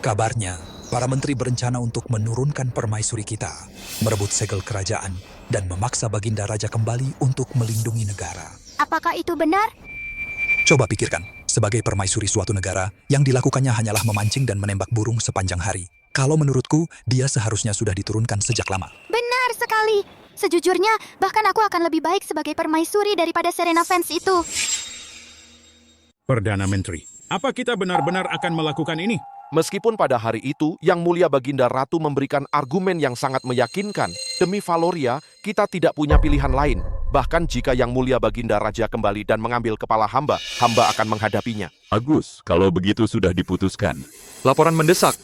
Kabarnya, para menteri berencana untuk menurunkan permaisuri kita, merebut segel kerajaan, dan memaksa Baginda Raja kembali untuk melindungi negara. Apakah itu benar? Coba pikirkan, sebagai permaisuri suatu negara, yang dilakukannya hanyalah memancing dan menembak burung sepanjang hari. Kalau menurutku, dia seharusnya sudah diturunkan sejak lama. Benar sekali. Sejujurnya, bahkan aku akan lebih baik sebagai permaisuri daripada Serena Vance itu. Perdana Menteri, apa kita benar-benar akan melakukan ini? Meskipun pada hari itu, Yang Mulia Baginda Ratu memberikan argumen yang sangat meyakinkan, demi Valoria, kita tidak punya pilihan lain. Bahkan jika Yang Mulia Baginda Raja kembali dan mengambil kepala hamba akan menghadapinya. Bagus, kalau begitu sudah diputuskan. Laporan mendesak.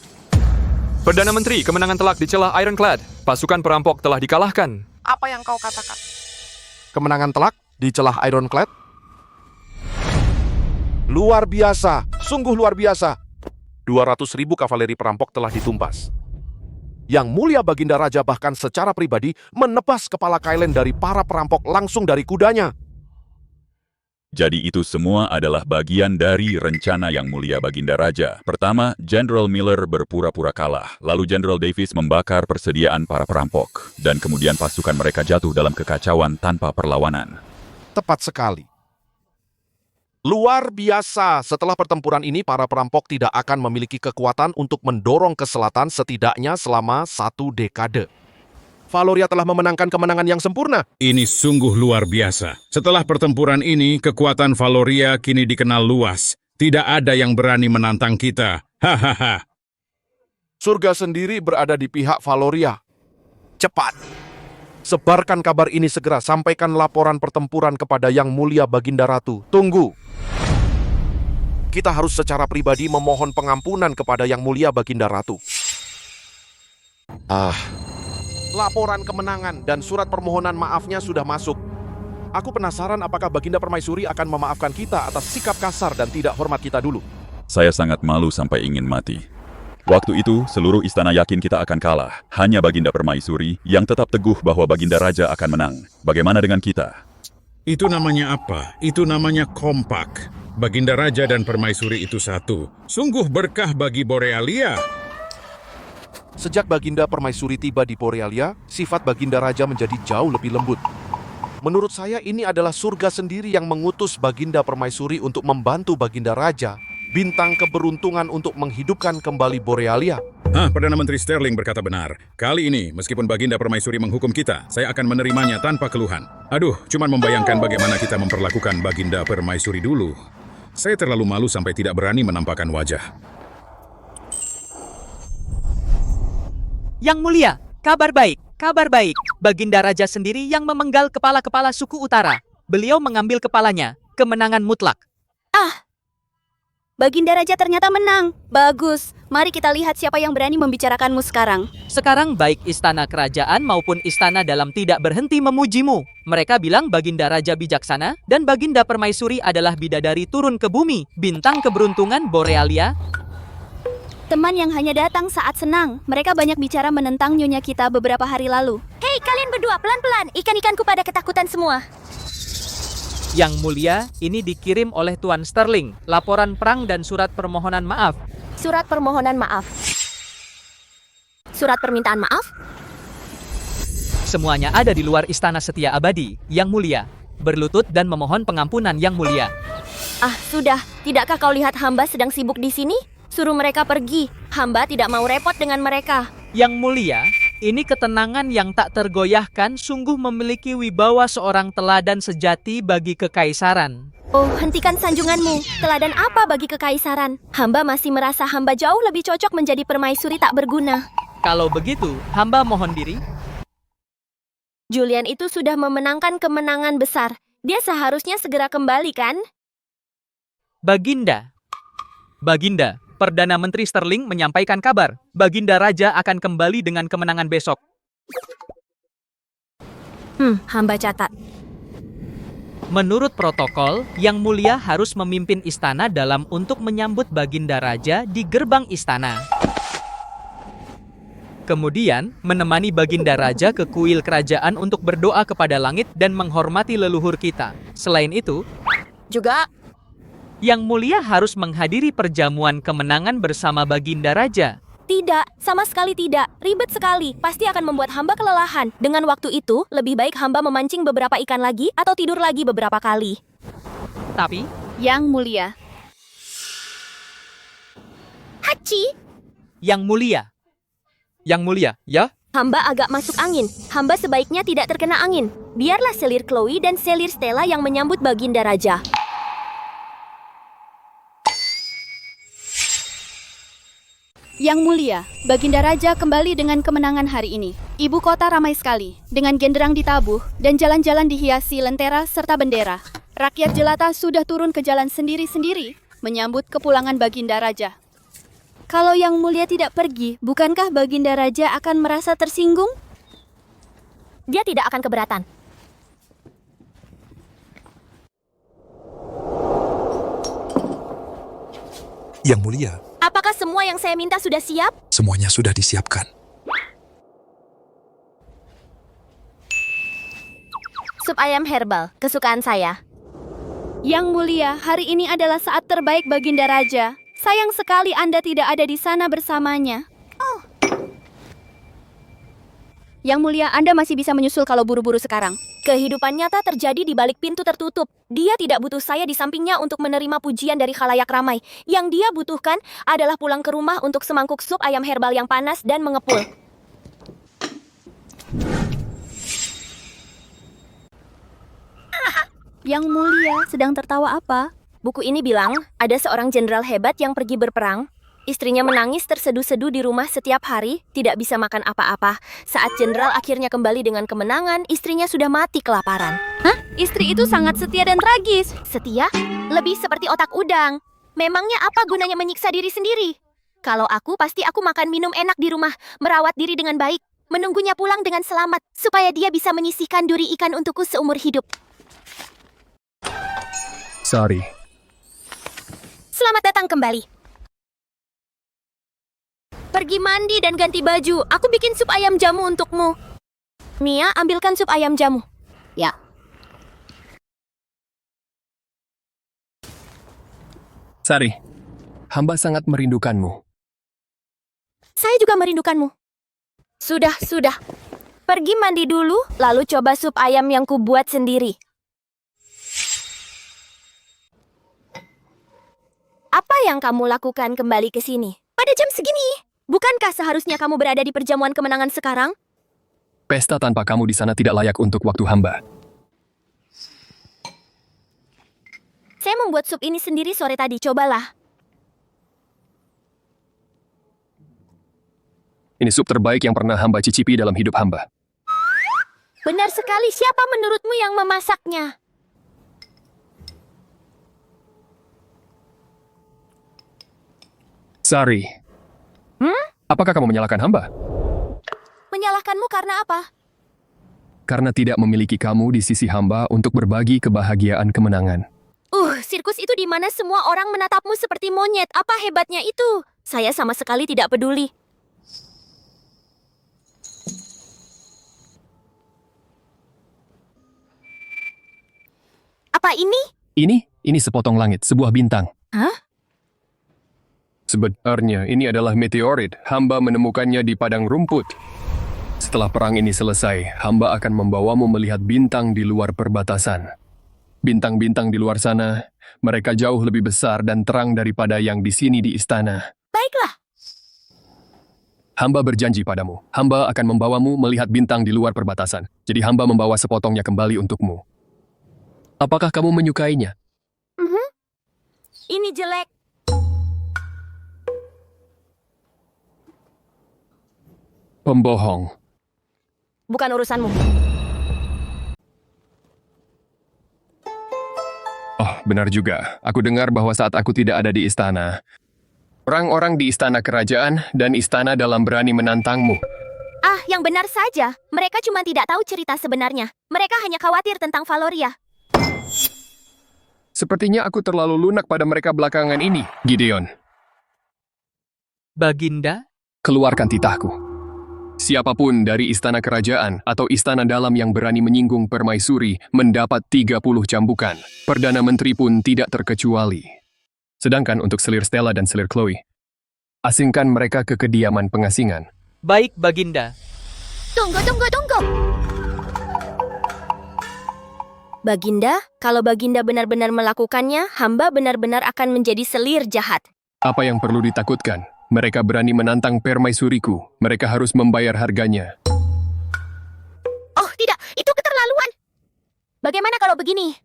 Perdana Menteri, kemenangan telak di celah Ironclad. Pasukan perampok telah dikalahkan. Apa yang kau katakan? Kemenangan telak di celah Ironclad? Luar biasa, sungguh luar biasa. 200.000 kavaleri perampok telah ditumpas. Yang Mulia Baginda Raja bahkan secara pribadi menebas kepala Kailen dari para perampok langsung dari kudanya. Jadi itu semua adalah bagian dari rencana Yang Mulia Baginda Raja. Pertama, General Miller berpura-pura kalah. Lalu General Davis membakar persediaan para perampok. Dan kemudian pasukan mereka jatuh dalam kekacauan tanpa perlawanan. Tepat sekali. Luar biasa, setelah pertempuran ini para perampok tidak akan memiliki kekuatan untuk mendorong ke selatan setidaknya selama 1 dekade. Valoria telah memenangkan kemenangan yang sempurna. Ini sungguh luar biasa. Setelah pertempuran ini, kekuatan Valoria kini dikenal luas. Tidak ada yang berani menantang kita. Hahaha. Surga sendiri berada di pihak Valoria. Cepat. Sebarkan kabar ini segera, sampaikan laporan pertempuran kepada Yang Mulia Baginda Ratu. Tunggu. Kita harus secara pribadi memohon pengampunan kepada Yang Mulia Baginda Ratu. Laporan kemenangan dan surat permohonan maafnya sudah masuk. Aku penasaran apakah Baginda Permaisuri akan memaafkan kita atas sikap kasar dan tidak hormat kita dulu. Saya sangat malu sampai ingin mati. Waktu itu, seluruh istana yakin kita akan kalah. Hanya Baginda Permaisuri yang tetap teguh bahwa Baginda Raja akan menang. Bagaimana dengan kita? Itu namanya apa? Itu namanya kompak. Baginda Raja dan Permaisuri itu satu. Sungguh berkah bagi Borealia. Sejak Baginda Permaisuri tiba di Borealia, sifat Baginda Raja menjadi jauh lebih lembut. Menurut saya ini adalah surga sendiri yang mengutus Baginda Permaisuri untuk membantu Baginda Raja, bintang keberuntungan untuk menghidupkan kembali Borealia. Perdana Menteri Sterling berkata benar. Kali ini, meskipun Baginda Permaisuri menghukum kita, saya akan menerimanya tanpa keluhan. Aduh, cuman membayangkan bagaimana kita memperlakukan Baginda Permaisuri dulu. Saya terlalu malu sampai tidak berani menampakkan wajah. Yang Mulia, kabar baik, kabar baik. Baginda Raja sendiri yang memenggal kepala-kepala suku utara. Beliau mengambil kepalanya, kemenangan mutlak. Baginda Raja ternyata menang. Bagus. Mari kita lihat siapa yang berani membicarakanmu sekarang. Sekarang baik istana kerajaan maupun istana dalam tidak berhenti memujimu. Mereka bilang Baginda Raja bijaksana dan Baginda Permaisuri adalah bidadari turun ke bumi, bintang keberuntungan Borealia. Teman yang hanya datang saat senang. Mereka banyak bicara menentang nyonya kita beberapa hari lalu. Hei kalian berdua, pelan-pelan. Ikan-ikanku pada ketakutan semua. Yang Mulia, ini dikirim oleh Tuan Sterling. Laporan perang dan surat permohonan maaf. Surat permohonan maaf. Surat permintaan maaf? Semuanya ada di luar istana setia abadi, Yang Mulia. Berlutut dan memohon pengampunan Yang Mulia. Sudah. Tidakkah kau lihat hamba sedang sibuk di sini? Suruh mereka pergi. Hamba tidak mau repot dengan mereka. Yang Mulia, ini ketenangan yang tak tergoyahkan sungguh memiliki wibawa seorang teladan sejati bagi kekaisaran. Oh, hentikan sanjunganmu. Teladan apa bagi kekaisaran? Hamba masih merasa hamba jauh lebih cocok menjadi permaisuri tak berguna. Kalau begitu, hamba mohon diri. Julian itu sudah memenangkan kemenangan besar. Dia seharusnya segera kembali, kan? Baginda, Perdana Menteri Sterling menyampaikan kabar, Baginda Raja akan kembali dengan kemenangan besok. Hamba catat. Menurut protokol, Yang Mulia harus memimpin istana dalam untuk menyambut Baginda Raja di gerbang istana. Kemudian, menemani Baginda Raja ke kuil kerajaan untuk berdoa kepada langit dan menghormati leluhur kita. Selain itu, juga Yang Mulia harus menghadiri perjamuan kemenangan bersama Baginda Raja. Tidak, sama sekali tidak. Ribet sekali. Pasti akan membuat hamba kelelahan. Dengan waktu itu, lebih baik hamba memancing beberapa ikan lagi atau tidur lagi beberapa kali. Tapi, Yang Mulia. Hachi! Yang Mulia, ya? Hamba agak masuk angin. Hamba sebaiknya tidak terkena angin. Biarlah selir Chloe dan selir Stella yang menyambut Baginda Raja. Yang Mulia, Baginda Raja kembali dengan kemenangan hari ini. Ibu kota ramai sekali, dengan genderang ditabuh dan jalan-jalan dihiasi lentera serta bendera. Rakyat jelata sudah turun ke jalan sendiri-sendiri, menyambut kepulangan Baginda Raja. Kalau Yang Mulia tidak pergi, bukankah Baginda Raja akan merasa tersinggung? Dia tidak akan keberatan. Yang Mulia, Apakah semua yang saya minta sudah siap? Semuanya sudah disiapkan. Sup ayam herbal, kesukaan saya. Yang mulia, hari ini adalah saat terbaik Baginda Raja. Sayang sekali Anda tidak ada di sana bersamanya. Oh. Yang mulia, Anda masih bisa menyusul kalau buru-buru sekarang. Kehidupan nyata terjadi di balik pintu tertutup. Dia tidak butuh saya di sampingnya untuk menerima pujian dari khalayak ramai. Yang dia butuhkan adalah pulang ke rumah untuk semangkuk sup ayam herbal yang panas dan mengepul. Yang mulia, sedang tertawa apa? Buku ini bilang, ada seorang jenderal hebat yang pergi berperang. Istrinya menangis terseduh-seduh di rumah setiap hari, tidak bisa makan apa-apa. Saat jenderal akhirnya kembali dengan kemenangan, istrinya sudah mati kelaparan. Hah? Istri itu sangat setia dan tragis. Setia? Lebih seperti otak udang. Memangnya apa gunanya menyiksa diri sendiri? Kalau aku, pasti aku makan minum enak di rumah, merawat diri dengan baik, menunggunya pulang dengan selamat, supaya dia bisa menyisihkan duri ikan untukku seumur hidup. Sorry. Selamat datang kembali. Pergi mandi dan ganti baju. Aku bikin sup ayam jamu untukmu. Mia, ambilkan sup ayam jamu. Ya. Sari, hamba sangat merindukanmu. Saya juga merindukanmu. Sudah. Pergi mandi dulu, lalu coba sup ayam yang kubuat sendiri. Apa yang kamu lakukan kembali ke sini? Pada jam segini? Bukankah seharusnya kamu berada di perjamuan kemenangan sekarang? Pesta tanpa kamu di sana tidak layak untuk waktu hamba. Saya membuat sup ini sendiri sore tadi, cobalah. Ini sup terbaik yang pernah hamba cicipi dalam hidup hamba. Benar sekali, siapa menurutmu yang memasaknya? Sari, apakah kamu menyalahkan hamba? Menyalahkanmu karena apa? Karena tidak memiliki kamu di sisi hamba untuk berbagi kebahagiaan kemenangan. Sirkus itu di mana semua orang menatapmu seperti monyet. Apa hebatnya itu? Saya sama sekali tidak peduli. Apa ini? Ini sepotong langit, sebuah bintang. Hah? Sebenarnya ini adalah meteorit. Hamba menemukannya di padang rumput. Setelah perang ini selesai, hamba akan membawamu melihat bintang di luar perbatasan. Bintang-bintang di luar sana, mereka jauh lebih besar dan terang daripada yang di sini di istana. Baiklah. Hamba berjanji padamu, hamba akan membawamu melihat bintang di luar perbatasan. Jadi hamba membawa sepotongnya kembali untukmu. Apakah kamu menyukainya? Ini jelek. Pembohong. Bukan urusanmu. Oh, benar juga. Aku dengar bahwa saat aku tidak ada di istana, orang-orang di istana kerajaan dan istana dalam berani menantangmu. Yang benar saja. Mereka cuma tidak tahu cerita sebenarnya. Mereka hanya khawatir tentang Valoria. Sepertinya aku terlalu lunak pada mereka belakangan ini, Gideon. Baginda? Keluarkan titahku. Siapapun dari istana kerajaan atau istana dalam yang berani menyinggung permaisuri mendapat 30 cambukan. Perdana Menteri pun tidak terkecuali. Sedangkan untuk selir Stella dan selir Chloe, asingkan mereka ke kediaman pengasingan. Baik, Baginda. Tunggu. Baginda, kalau Baginda benar-benar melakukannya, hamba benar-benar akan menjadi selir jahat. Apa yang perlu ditakutkan? Mereka berani menantang permaisuriku. Mereka harus membayar harganya. Oh, tidak. Itu keterlaluan. Bagaimana kalau begini?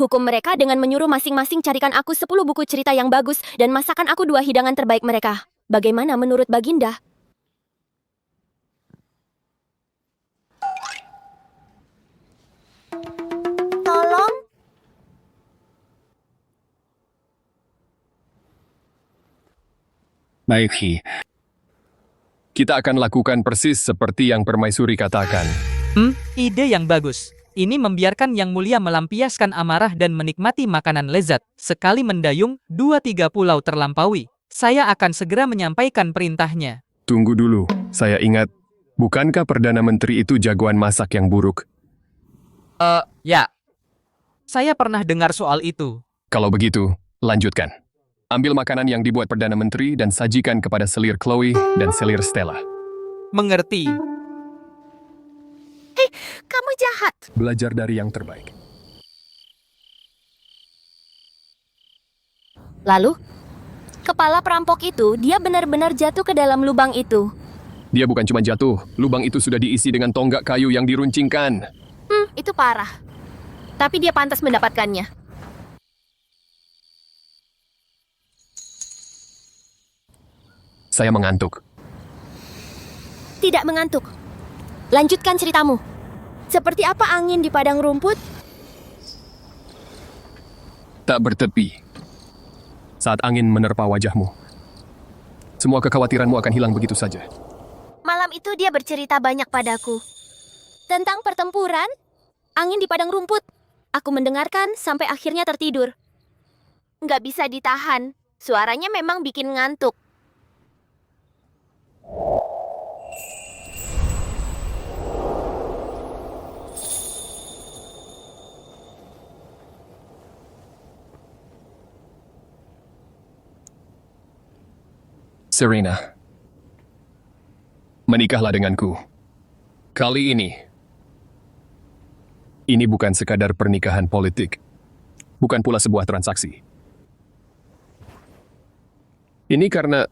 Hukum mereka dengan menyuruh masing-masing carikan aku 10 buku cerita yang bagus dan masakan aku 2 hidangan terbaik mereka. Bagaimana menurut Baginda? Tolong. Baik, Hi. Kita akan lakukan persis seperti yang permaisuri katakan. Ide yang bagus. Ini membiarkan Yang Mulia melampiaskan amarah dan menikmati makanan lezat. Sekali mendayung, 2-3 pulau terlampaui. Saya akan segera menyampaikan perintahnya. Tunggu dulu, saya ingat. Bukankah Perdana Menteri itu jagoan masak yang buruk? Ya. Saya pernah dengar soal itu. Kalau begitu, lanjutkan. Ambil makanan yang dibuat Perdana Menteri dan sajikan kepada selir Chloe dan selir Stella. Mengerti. Hei, kamu jahat. Belajar dari yang terbaik. Lalu, kepala perampok itu, dia benar-benar jatuh ke dalam lubang itu. Dia bukan cuma jatuh, lubang itu sudah diisi dengan tonggak kayu yang diruncingkan. Itu parah. Tapi dia pantas mendapatkannya. Saya mengantuk. Tidak mengantuk. Lanjutkan ceritamu. Seperti apa angin di padang rumput? Tak bertepi. Saat angin menerpa wajahmu, semua kekhawatiranmu akan hilang begitu saja. Malam itu dia bercerita banyak padaku. Tentang pertempuran, angin di padang rumput. Aku mendengarkan sampai akhirnya tertidur. Nggak bisa ditahan. Suaranya memang bikin ngantuk. Serena, menikahlah denganku. Kali ini bukan sekadar pernikahan politik, bukan pula sebuah transaksi. Ini karena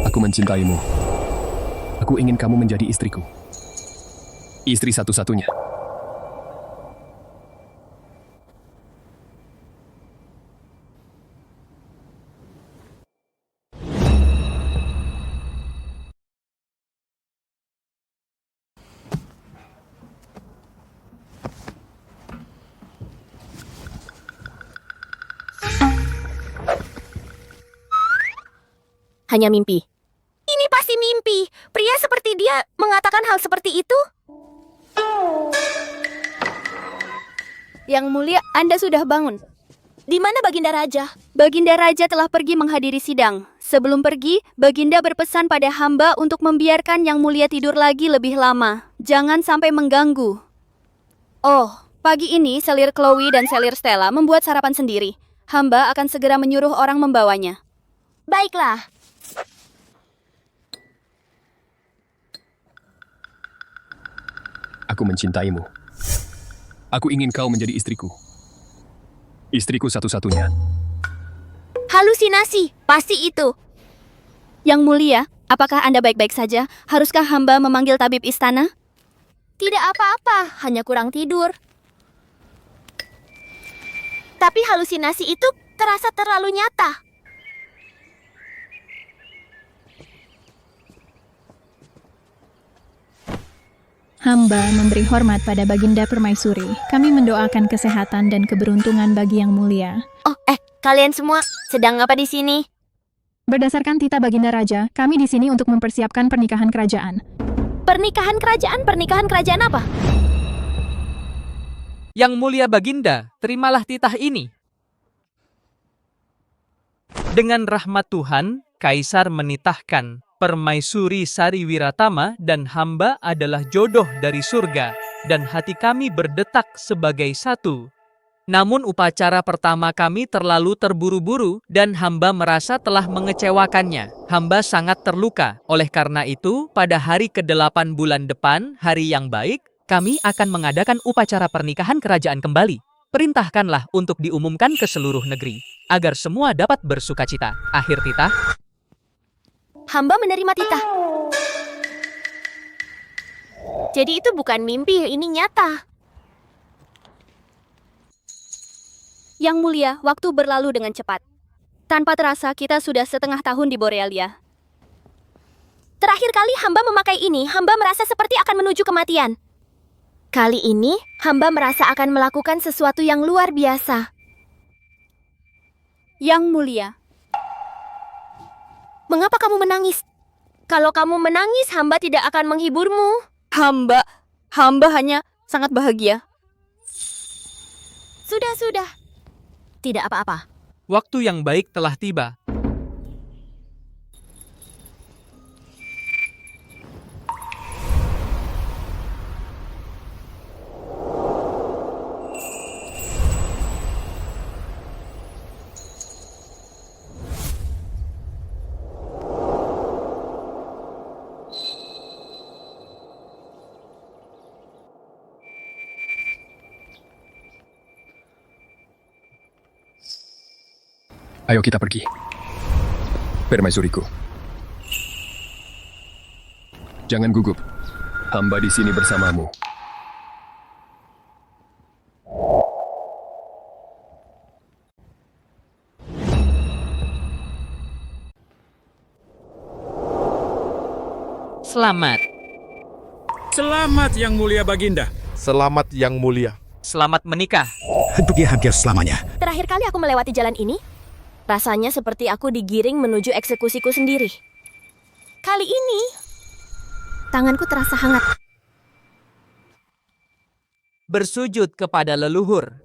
aku mencintaimu. Aku ingin kamu menjadi istriku. Istri satu-satunya. Hanya mimpi. Ini pasti mimpi. Pria seperti dia mengatakan hal seperti itu. Yang mulia, Anda sudah bangun. Di mana Baginda Raja? Baginda Raja telah pergi menghadiri sidang. Sebelum pergi, Baginda berpesan pada hamba untuk membiarkan Yang Mulia tidur lagi lebih lama. Jangan sampai mengganggu. Oh, pagi ini selir Chloe dan selir Stella membuat sarapan sendiri. Hamba akan segera menyuruh orang membawanya. Baiklah. Aku mencintaimu. Aku ingin kau menjadi istriku. Istriku satu-satunya. Halusinasi, pasti itu. Yang Mulia, apakah Anda baik-baik saja? Haruskah hamba memanggil tabib istana? Tidak apa-apa, hanya kurang tidur. Tapi halusinasi itu terasa terlalu nyata. Hamba memberi hormat pada Baginda Permaisuri. Kami mendoakan kesehatan dan keberuntungan bagi Yang Mulia. Oh, kalian semua sedang apa di sini? Berdasarkan titah Baginda Raja, kami di sini untuk mempersiapkan pernikahan kerajaan. Pernikahan kerajaan apa? Yang Mulia Baginda, terimalah titah ini. Dengan rahmat Tuhan, Kaisar menitahkan Permaisuri Sariwiratama dan hamba adalah jodoh dari surga, dan hati kami berdetak sebagai satu. Namun upacara pertama kami terlalu terburu-buru dan hamba merasa telah mengecewakannya. Hamba sangat terluka. Oleh karena itu, pada hari ke-8 bulan depan, hari yang baik, kami akan mengadakan upacara pernikahan kerajaan kembali. Perintahkanlah untuk diumumkan ke seluruh negeri, agar semua dapat bersukacita. Akhir titah. Hamba menerima titah. Jadi itu bukan mimpi, ini nyata. Yang Mulia, waktu berlalu dengan cepat. Tanpa terasa kita sudah setengah tahun di Borealia. Terakhir kali hamba memakai ini, hamba merasa seperti akan menuju kematian. Kali ini, hamba merasa akan melakukan sesuatu yang luar biasa. Yang Mulia. Mengapa kamu menangis? Kalau kamu menangis, hamba tidak akan menghiburmu. Hamba hanya sangat bahagia. Sudah. Tidak apa-apa. Waktu yang baik telah tiba. Ayo kita pergi. Permaisuriku. Jangan gugup. Hamba di sini bersamamu. Selamat. Selamat Yang Mulia Baginda. Selamat Yang Mulia. Selamat menikah. Untuk hampir selamanya. Terakhir kali aku melewati jalan ini, rasanya seperti aku digiring menuju eksekusiku sendiri. Kali ini, tanganku terasa hangat. Bersujud kepada leluhur.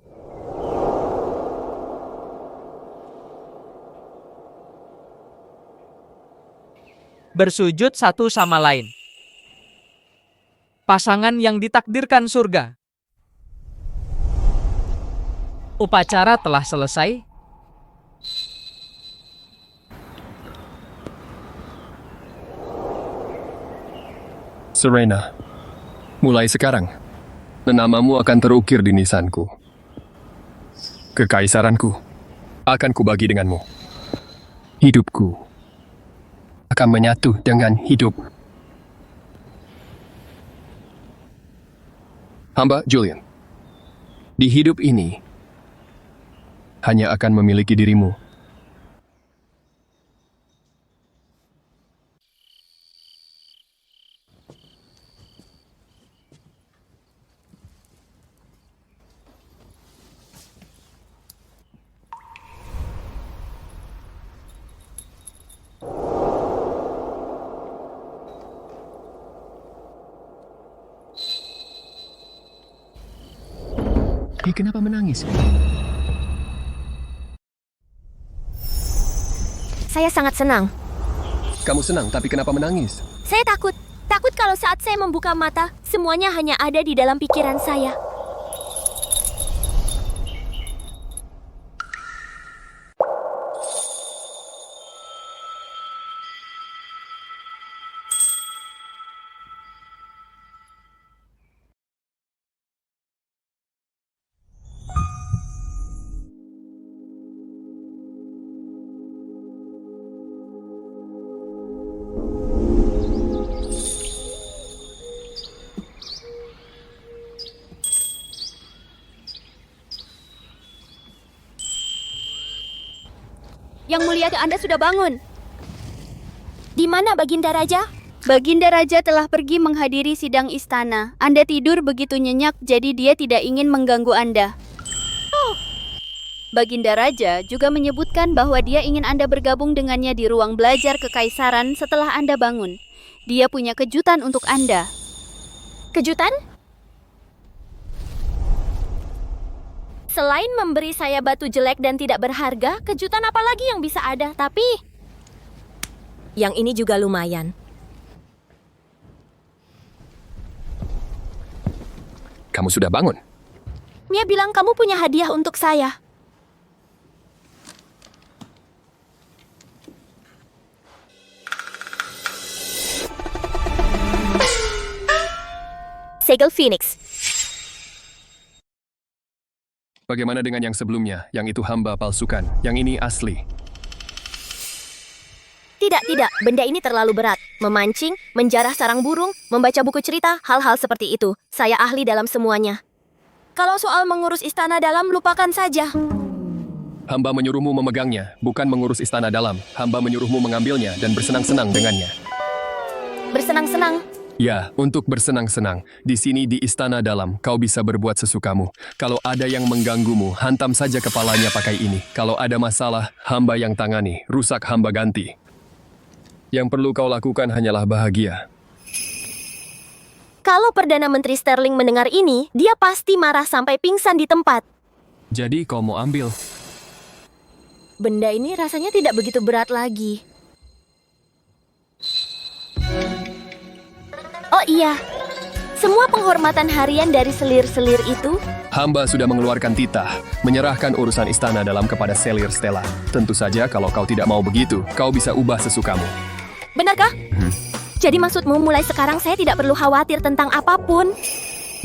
Bersujud satu sama lain. Pasangan yang ditakdirkan surga. Upacara telah selesai. Serena, mulai sekarang, namamu akan terukir di nisanku. Kekaisaranku akan kubagi denganmu. Hidupku akan menyatu dengan hidup. Hamba Julian, di hidup ini hanya akan memiliki dirimu. Kenapa menangis? Saya sangat senang. Kamu senang, tapi kenapa menangis? Saya takut. Takut kalau saat saya membuka mata, semuanya hanya ada di dalam pikiran saya. Yang Mulia, Anda sudah bangun. Di mana Baginda Raja? Baginda Raja telah pergi menghadiri sidang istana. Anda tidur begitu nyenyak, jadi dia tidak ingin mengganggu Anda. Baginda Raja juga menyebutkan bahwa dia ingin Anda bergabung dengannya di ruang belajar kekaisaran setelah Anda bangun. Dia punya kejutan untuk Anda. Kejutan? Selain memberi saya batu jelek dan tidak berharga, kejutan apa lagi yang bisa ada? Tapi yang ini juga lumayan. Kamu sudah bangun? Mia bilang kamu punya hadiah untuk saya. Segel Phoenix. Bagaimana dengan yang sebelumnya? Yang itu hamba palsukan. Yang ini asli. Tidak. Benda ini terlalu berat. Memancing, menjarah sarang burung, membaca buku cerita, hal-hal seperti itu. Saya ahli dalam semuanya. Kalau soal mengurus istana dalam, lupakan saja. Hamba menyuruhmu memegangnya, bukan mengurus istana dalam. Hamba menyuruhmu mengambilnya dan bersenang-senang dengannya. Bersenang-senang? Ya, untuk bersenang-senang. Di sini di istana dalam, kau bisa berbuat sesukamu. Kalau ada yang mengganggumu, hantam saja kepalanya pakai ini. Kalau ada masalah, hamba yang tangani. Rusak hamba ganti. Yang perlu kau lakukan hanyalah bahagia. Kalau Perdana Menteri Sterling mendengar ini, dia pasti marah sampai pingsan di tempat. Jadi kau mau ambil? Benda ini rasanya tidak begitu berat lagi. Oh iya, semua penghormatan harian dari selir-selir itu. Hamba sudah mengeluarkan titah, menyerahkan urusan istana dalam kepada Selir Stella. Tentu saja kalau kau tidak mau begitu, kau bisa ubah sesukamu. Benarkah? Jadi maksudmu mulai sekarang saya tidak perlu khawatir tentang apapun?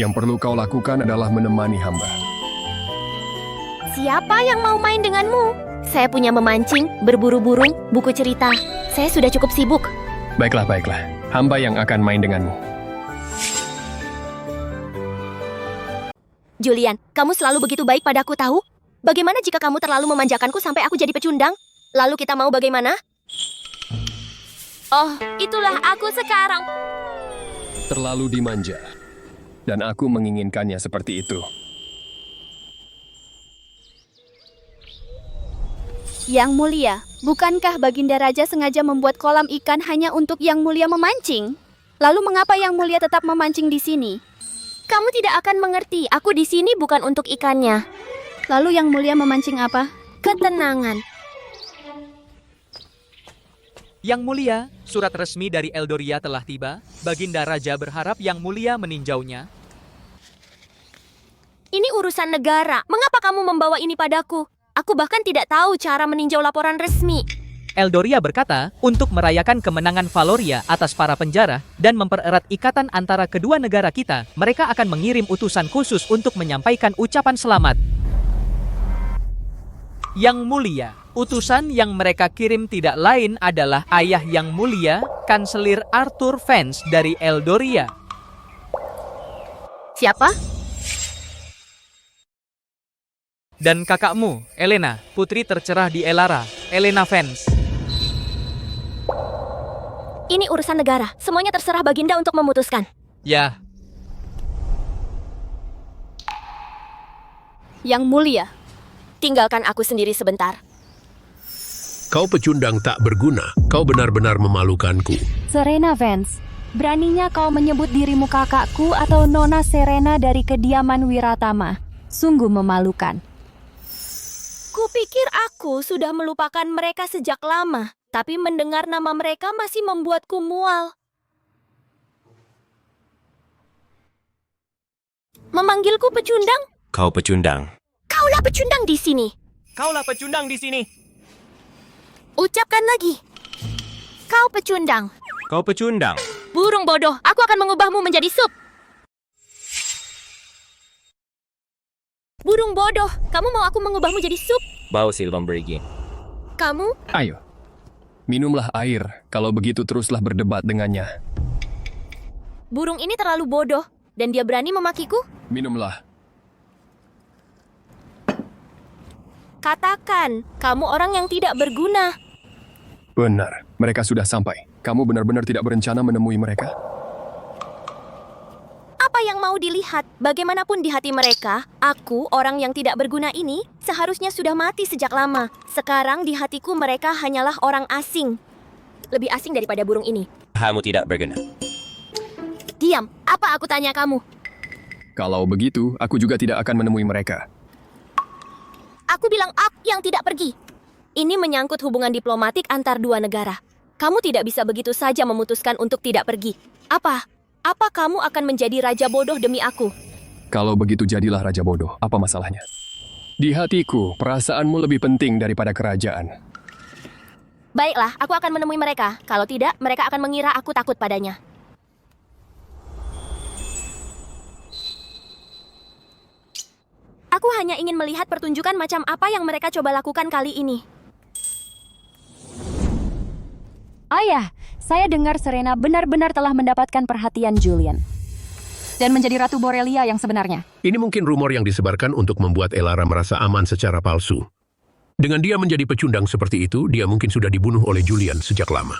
Yang perlu kau lakukan adalah menemani hamba. Siapa yang mau main denganmu? Saya punya memancing, berburu burung, buku cerita. Saya sudah cukup sibuk. Baiklah, baiklah. Hamba yang akan main denganmu. Julian, kamu selalu begitu baik padaku, tahu? Bagaimana jika kamu terlalu memanjakanku sampai aku jadi pecundang? Lalu kita mau bagaimana? Oh, itulah aku sekarang. Terlalu dimanja. Dan aku menginginkannya seperti itu. Yang Mulia, bukankah Baginda Raja sengaja membuat kolam ikan hanya untuk Yang Mulia memancing? Lalu mengapa Yang Mulia tetap memancing di sini? Kamu tidak akan mengerti, aku di sini bukan untuk ikannya. Lalu Yang Mulia memancing apa? Ketenangan. Yang Mulia, surat resmi dari Eldoria telah tiba. Baginda Raja berharap Yang Mulia meninjaunya. Ini urusan negara. Mengapa kamu membawa ini padaku? Aku bahkan tidak tahu cara meninjau laporan resmi. Eldoria berkata, untuk merayakan kemenangan Valoria atas para penjara dan mempererat ikatan antara kedua negara kita, mereka akan mengirim utusan khusus untuk menyampaikan ucapan selamat. Yang Mulia, utusan yang mereka kirim tidak lain adalah ayah Yang Mulia, Kanselir Arthur Vance dari Eldoria. Siapa? Dan kakakmu, Elena, putri tercerah di Elara, Elena Vance. Ini urusan negara. Semuanya terserah Baginda untuk memutuskan. Ya. Yang Mulia, tinggalkan aku sendiri sebentar. Kau pecundang tak berguna. Kau benar-benar memalukanku. Serena Vance, beraninya kau menyebut dirimu kakakku atau Nona Serena dari kediaman Wiratama. Sungguh memalukan. Kupikir aku sudah melupakan mereka sejak lama, tapi mendengar nama mereka masih membuatku mual. Memanggilku pecundang? Kau pecundang. Kaulah pecundang di sini. Kaulah pecundang di sini. Ucapkan lagi. Kau pecundang. Kau pecundang. Burung bodoh, aku akan mengubahmu menjadi sup. Burung bodoh, kamu mau aku mengubahmu jadi sup? Bau Silverbergi. Kamu? Ayo, minumlah air. Kalau begitu teruslah berdebat dengannya. Burung ini terlalu bodoh, dan dia berani memakiku? Minumlah. Katakan, kamu orang yang tidak berguna. Benar, mereka sudah sampai. Kamu benar-benar tidak berencana menemui mereka? Apa yang mau dilihat? Bagaimanapun di hati mereka, aku, orang yang tidak berguna ini, seharusnya sudah mati sejak lama. Sekarang di hatiku mereka hanyalah orang asing. Lebih asing daripada burung ini. Kamu tidak berguna. Diam, apa aku tanya kamu? Kalau begitu, aku juga tidak akan menemui mereka. Aku bilang aku yang tidak pergi. Ini menyangkut hubungan diplomatik antar dua negara. Kamu tidak bisa begitu saja memutuskan untuk tidak pergi. Apa? Apa kamu akan menjadi raja bodoh demi aku? Kalau begitu jadilah raja bodoh, apa masalahnya? Di hatiku, perasaanmu lebih penting daripada kerajaan. Baiklah, aku akan menemui mereka. Kalau tidak, mereka akan mengira aku takut padanya. Aku hanya ingin melihat pertunjukan macam apa yang mereka coba lakukan kali ini. Ayah, saya dengar Serena benar-benar telah mendapatkan perhatian Julian. Dan menjadi Ratu Borelia yang sebenarnya. Ini mungkin rumor yang disebarkan untuk membuat Elara merasa aman secara palsu. Dengan dia menjadi pecundang seperti itu, dia mungkin sudah dibunuh oleh Julian sejak lama.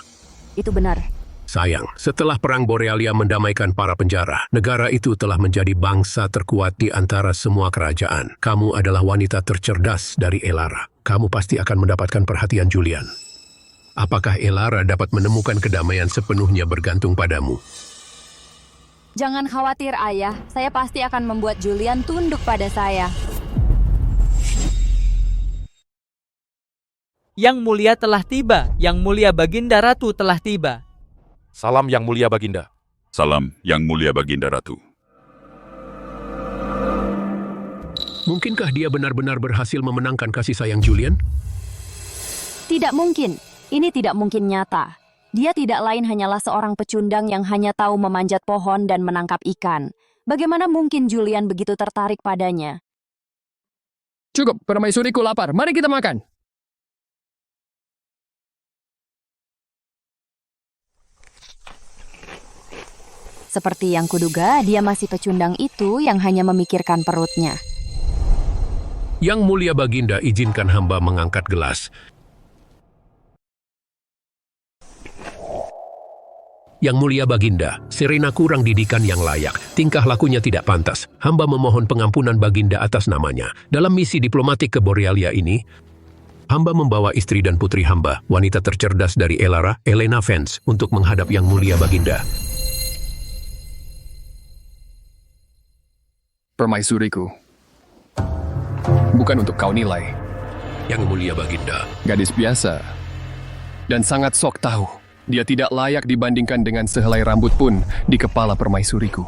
Itu benar. Sayang, setelah Perang Borealia mendamaikan para penjara, negara itu telah menjadi bangsa terkuat di antara semua kerajaan. Kamu adalah wanita tercerdas dari Elara. Kamu pasti akan mendapatkan perhatian Julian. Apakah Elara dapat menemukan kedamaian sepenuhnya bergantung padamu? Jangan khawatir, Ayah. Saya pasti akan membuat Julian tunduk pada saya. Yang Mulia telah tiba. Yang Mulia Baginda Ratu telah tiba. Salam Yang Mulia Baginda. Salam Yang Mulia Baginda Ratu. Mungkinkah dia benar-benar berhasil memenangkan kasih sayang Julian? Tidak mungkin. Ini tidak mungkin nyata. Dia tidak lain hanyalah seorang pecundang yang hanya tahu memanjat pohon dan menangkap ikan. Bagaimana mungkin Julian begitu tertarik padanya? Cukup, permaisuriku lapar. Mari kita makan. Seperti yang kuduga, dia masih pecundang itu yang hanya memikirkan perutnya. Yang Mulia Baginda, izinkan hamba mengangkat gelas. Yang Mulia Baginda, Serena kurang didikan yang layak. Tingkah lakunya tidak pantas. Hamba memohon pengampunan Baginda atas namanya. Dalam misi diplomatik ke Borealia ini, hamba membawa istri dan putri hamba, wanita tercerdas dari Elara, Elena Vance, untuk menghadap Yang Mulia Baginda. Permaisuriku. Bukan untuk kau nilai. Yang Mulia Baginda. Gadis biasa. Dan sangat sok tahu. Dia tidak layak dibandingkan dengan sehelai rambut pun di kepala permaisuriku.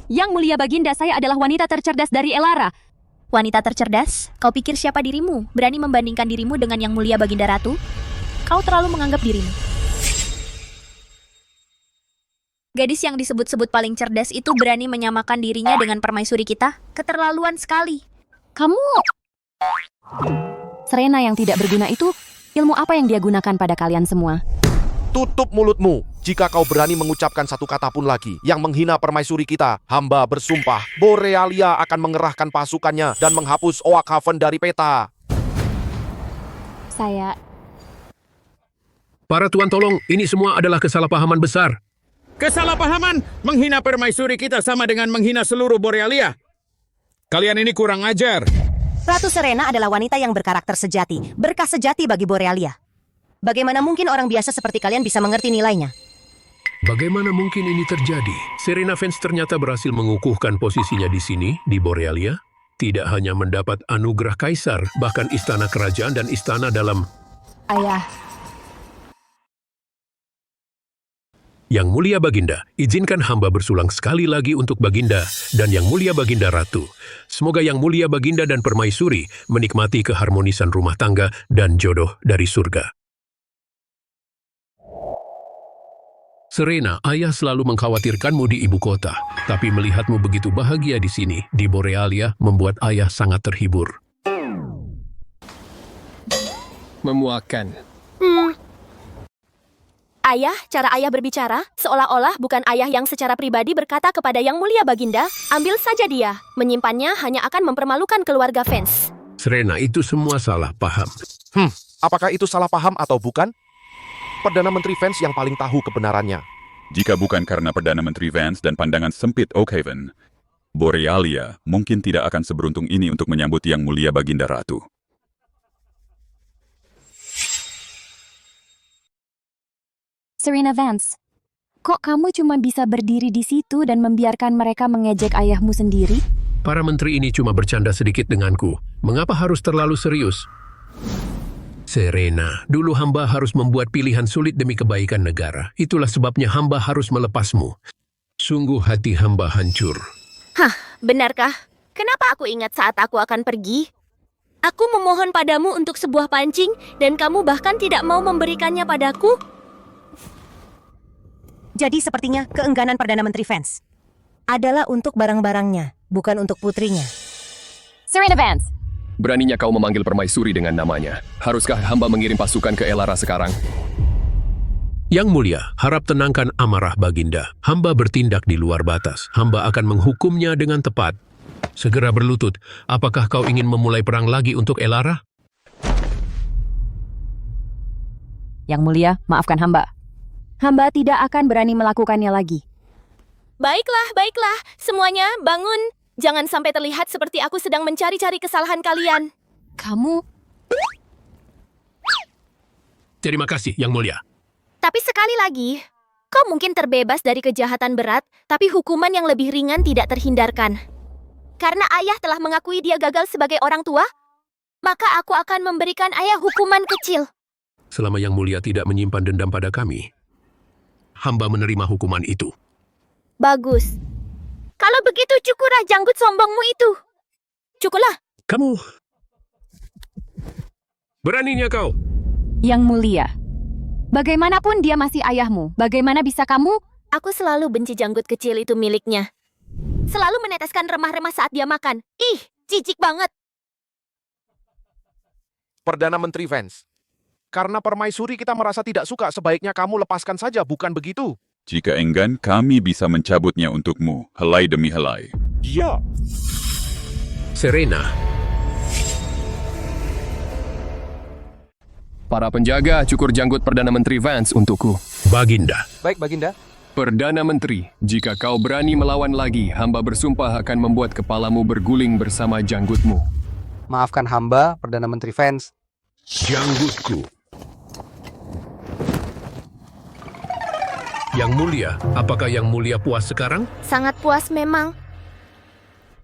Yang Mulia Baginda, saya adalah wanita tercerdas dari Elara. Wanita tercerdas? Kau pikir siapa dirimu? Berani membandingkan dirimu dengan Yang Mulia Baginda Ratu? Kau terlalu menganggap dirimu. Gadis yang disebut-sebut paling cerdas itu berani menyamakan dirinya dengan permaisuri kita? Keterlaluan sekali. Kamu... Serena yang tidak berguna itu, ilmu apa yang dia gunakan pada kalian semua? Tutup mulutmu. Jika kau berani mengucapkan satu kata pun lagi yang menghina permaisuri kita, hamba bersumpah, Borealia akan mengerahkan pasukannya dan menghapus Oakhaven dari peta. Saya... Para tuan tolong, ini semua adalah kesalahpahaman besar. Kesalahpahaman? Menghina permaisuri kita sama dengan menghina seluruh Borealia. Kalian ini kurang ajar. Ratu Serena adalah wanita yang berkarakter sejati, berkah sejati bagi Borealia. Bagaimana mungkin orang biasa seperti kalian bisa mengerti nilainya? Bagaimana mungkin ini terjadi? Serena Vance ternyata berhasil mengukuhkan posisinya di sini, di Borealia. Tidak hanya mendapat anugerah kaisar, bahkan istana kerajaan dan istana dalam... Ayah... Yang Mulia Baginda, izinkan hamba bersulang sekali lagi untuk Baginda dan Yang Mulia Baginda Ratu. Semoga Yang Mulia Baginda dan Permaisuri menikmati keharmonisan rumah tangga dan jodoh dari surga. Serena, ayah selalu mengkhawatirkanmu di ibu kota, tapi melihatmu begitu bahagia di sini, di Borealia, membuat ayah sangat terhibur. Memuakan. Ayah, cara ayah berbicara, seolah-olah bukan ayah yang secara pribadi berkata kepada Yang Mulia Baginda, ambil saja dia, menyimpannya hanya akan mempermalukan keluarga Vance. Serena, itu semua salah paham. Apakah itu salah paham atau bukan? Perdana Menteri Vance yang paling tahu kebenarannya. Jika bukan karena Perdana Menteri Vance dan pandangan sempit Oakhaven, Borealia mungkin tidak akan seberuntung ini untuk menyambut Yang Mulia Baginda Ratu. Serena Vance, kok kamu cuma bisa berdiri di situ dan membiarkan mereka mengejek ayahmu sendiri? Para menteri ini cuma bercanda sedikit denganku. Mengapa harus terlalu serius? Serena, dulu hamba harus membuat pilihan sulit demi kebaikan negara. Itulah sebabnya hamba harus melepasmu. Sungguh hati hamba hancur. Benarkah? Kenapa aku ingat saat aku akan pergi? Aku memohon padamu untuk sebuah pancing, dan kamu bahkan tidak mau memberikannya padaku? Jadi sepertinya keengganan Perdana Menteri Vance adalah untuk barang-barangnya, bukan untuk putrinya. Serena Vance. Beraninya kau memanggil permaisuri dengan namanya. Haruskah hamba mengirim pasukan ke Elara sekarang? Yang Mulia, harap tenangkan amarah Baginda. Hamba bertindak di luar batas. Hamba akan menghukumnya dengan tepat. Segera berlutut, apakah kau ingin memulai perang lagi untuk Elara? Yang Mulia, maafkan hamba. Hamba tidak akan berani melakukannya lagi. Baiklah, semuanya bangun. Jangan sampai terlihat seperti aku sedang mencari-cari kesalahan kalian. Kamu... Terima kasih, Yang Mulia. Tapi sekali lagi, kau mungkin terbebas dari kejahatan berat, tapi hukuman yang lebih ringan tidak terhindarkan. Karena ayah telah mengakui dia gagal sebagai orang tua, maka aku akan memberikan ayah hukuman kecil. Selama Yang Mulia tidak menyimpan dendam pada kami, hamba menerima hukuman itu. Bagus. Kalau begitu cukurlah janggut sombongmu itu. Cukurlah. Kamu... Beraninya kau. Yang Mulia, bagaimanapun dia masih ayahmu. Bagaimana bisa kamu? Aku selalu benci janggut kecil itu miliknya. Selalu meneteskan remah-remah saat dia makan. Ih, jijik banget. Perdana Menteri Vance, karena permaisuri kita merasa tidak suka, sebaiknya kamu lepaskan saja, bukan begitu? Jika enggan, kami bisa mencabutnya untukmu, helai demi helai. Ya. Serena. Para penjaga, cukur janggut Perdana Menteri Vance untukku. Baginda. Baik, Baginda. Perdana Menteri, jika kau berani melawan lagi, hamba bersumpah akan membuat kepalamu berguling bersama janggutmu. Maafkan hamba, Perdana Menteri Vance. Janggutku. Yang Mulia, apakah Yang Mulia puas sekarang? Sangat puas memang.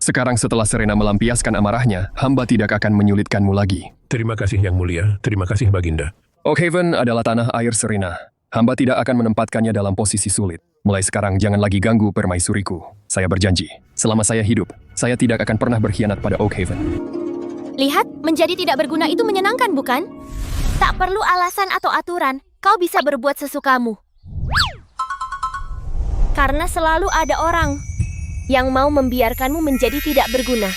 Sekarang setelah Serena melampiaskan amarahnya, hamba tidak akan menyulitkanmu lagi. Terima kasih Yang Mulia. Terima kasih Baginda. Oakhaven adalah tanah air Serena. Hamba tidak akan menempatkannya dalam posisi sulit. Mulai sekarang jangan lagi ganggu permaisuriku. Saya berjanji, selama saya hidup, saya tidak akan pernah berkhianat pada Oakhaven. Lihat, menjadi tidak berguna itu menyenangkan, bukan? Tak perlu alasan atau aturan. Kau bisa berbuat sesukamu. Karena selalu ada orang yang mau membiarkanmu menjadi tidak berguna.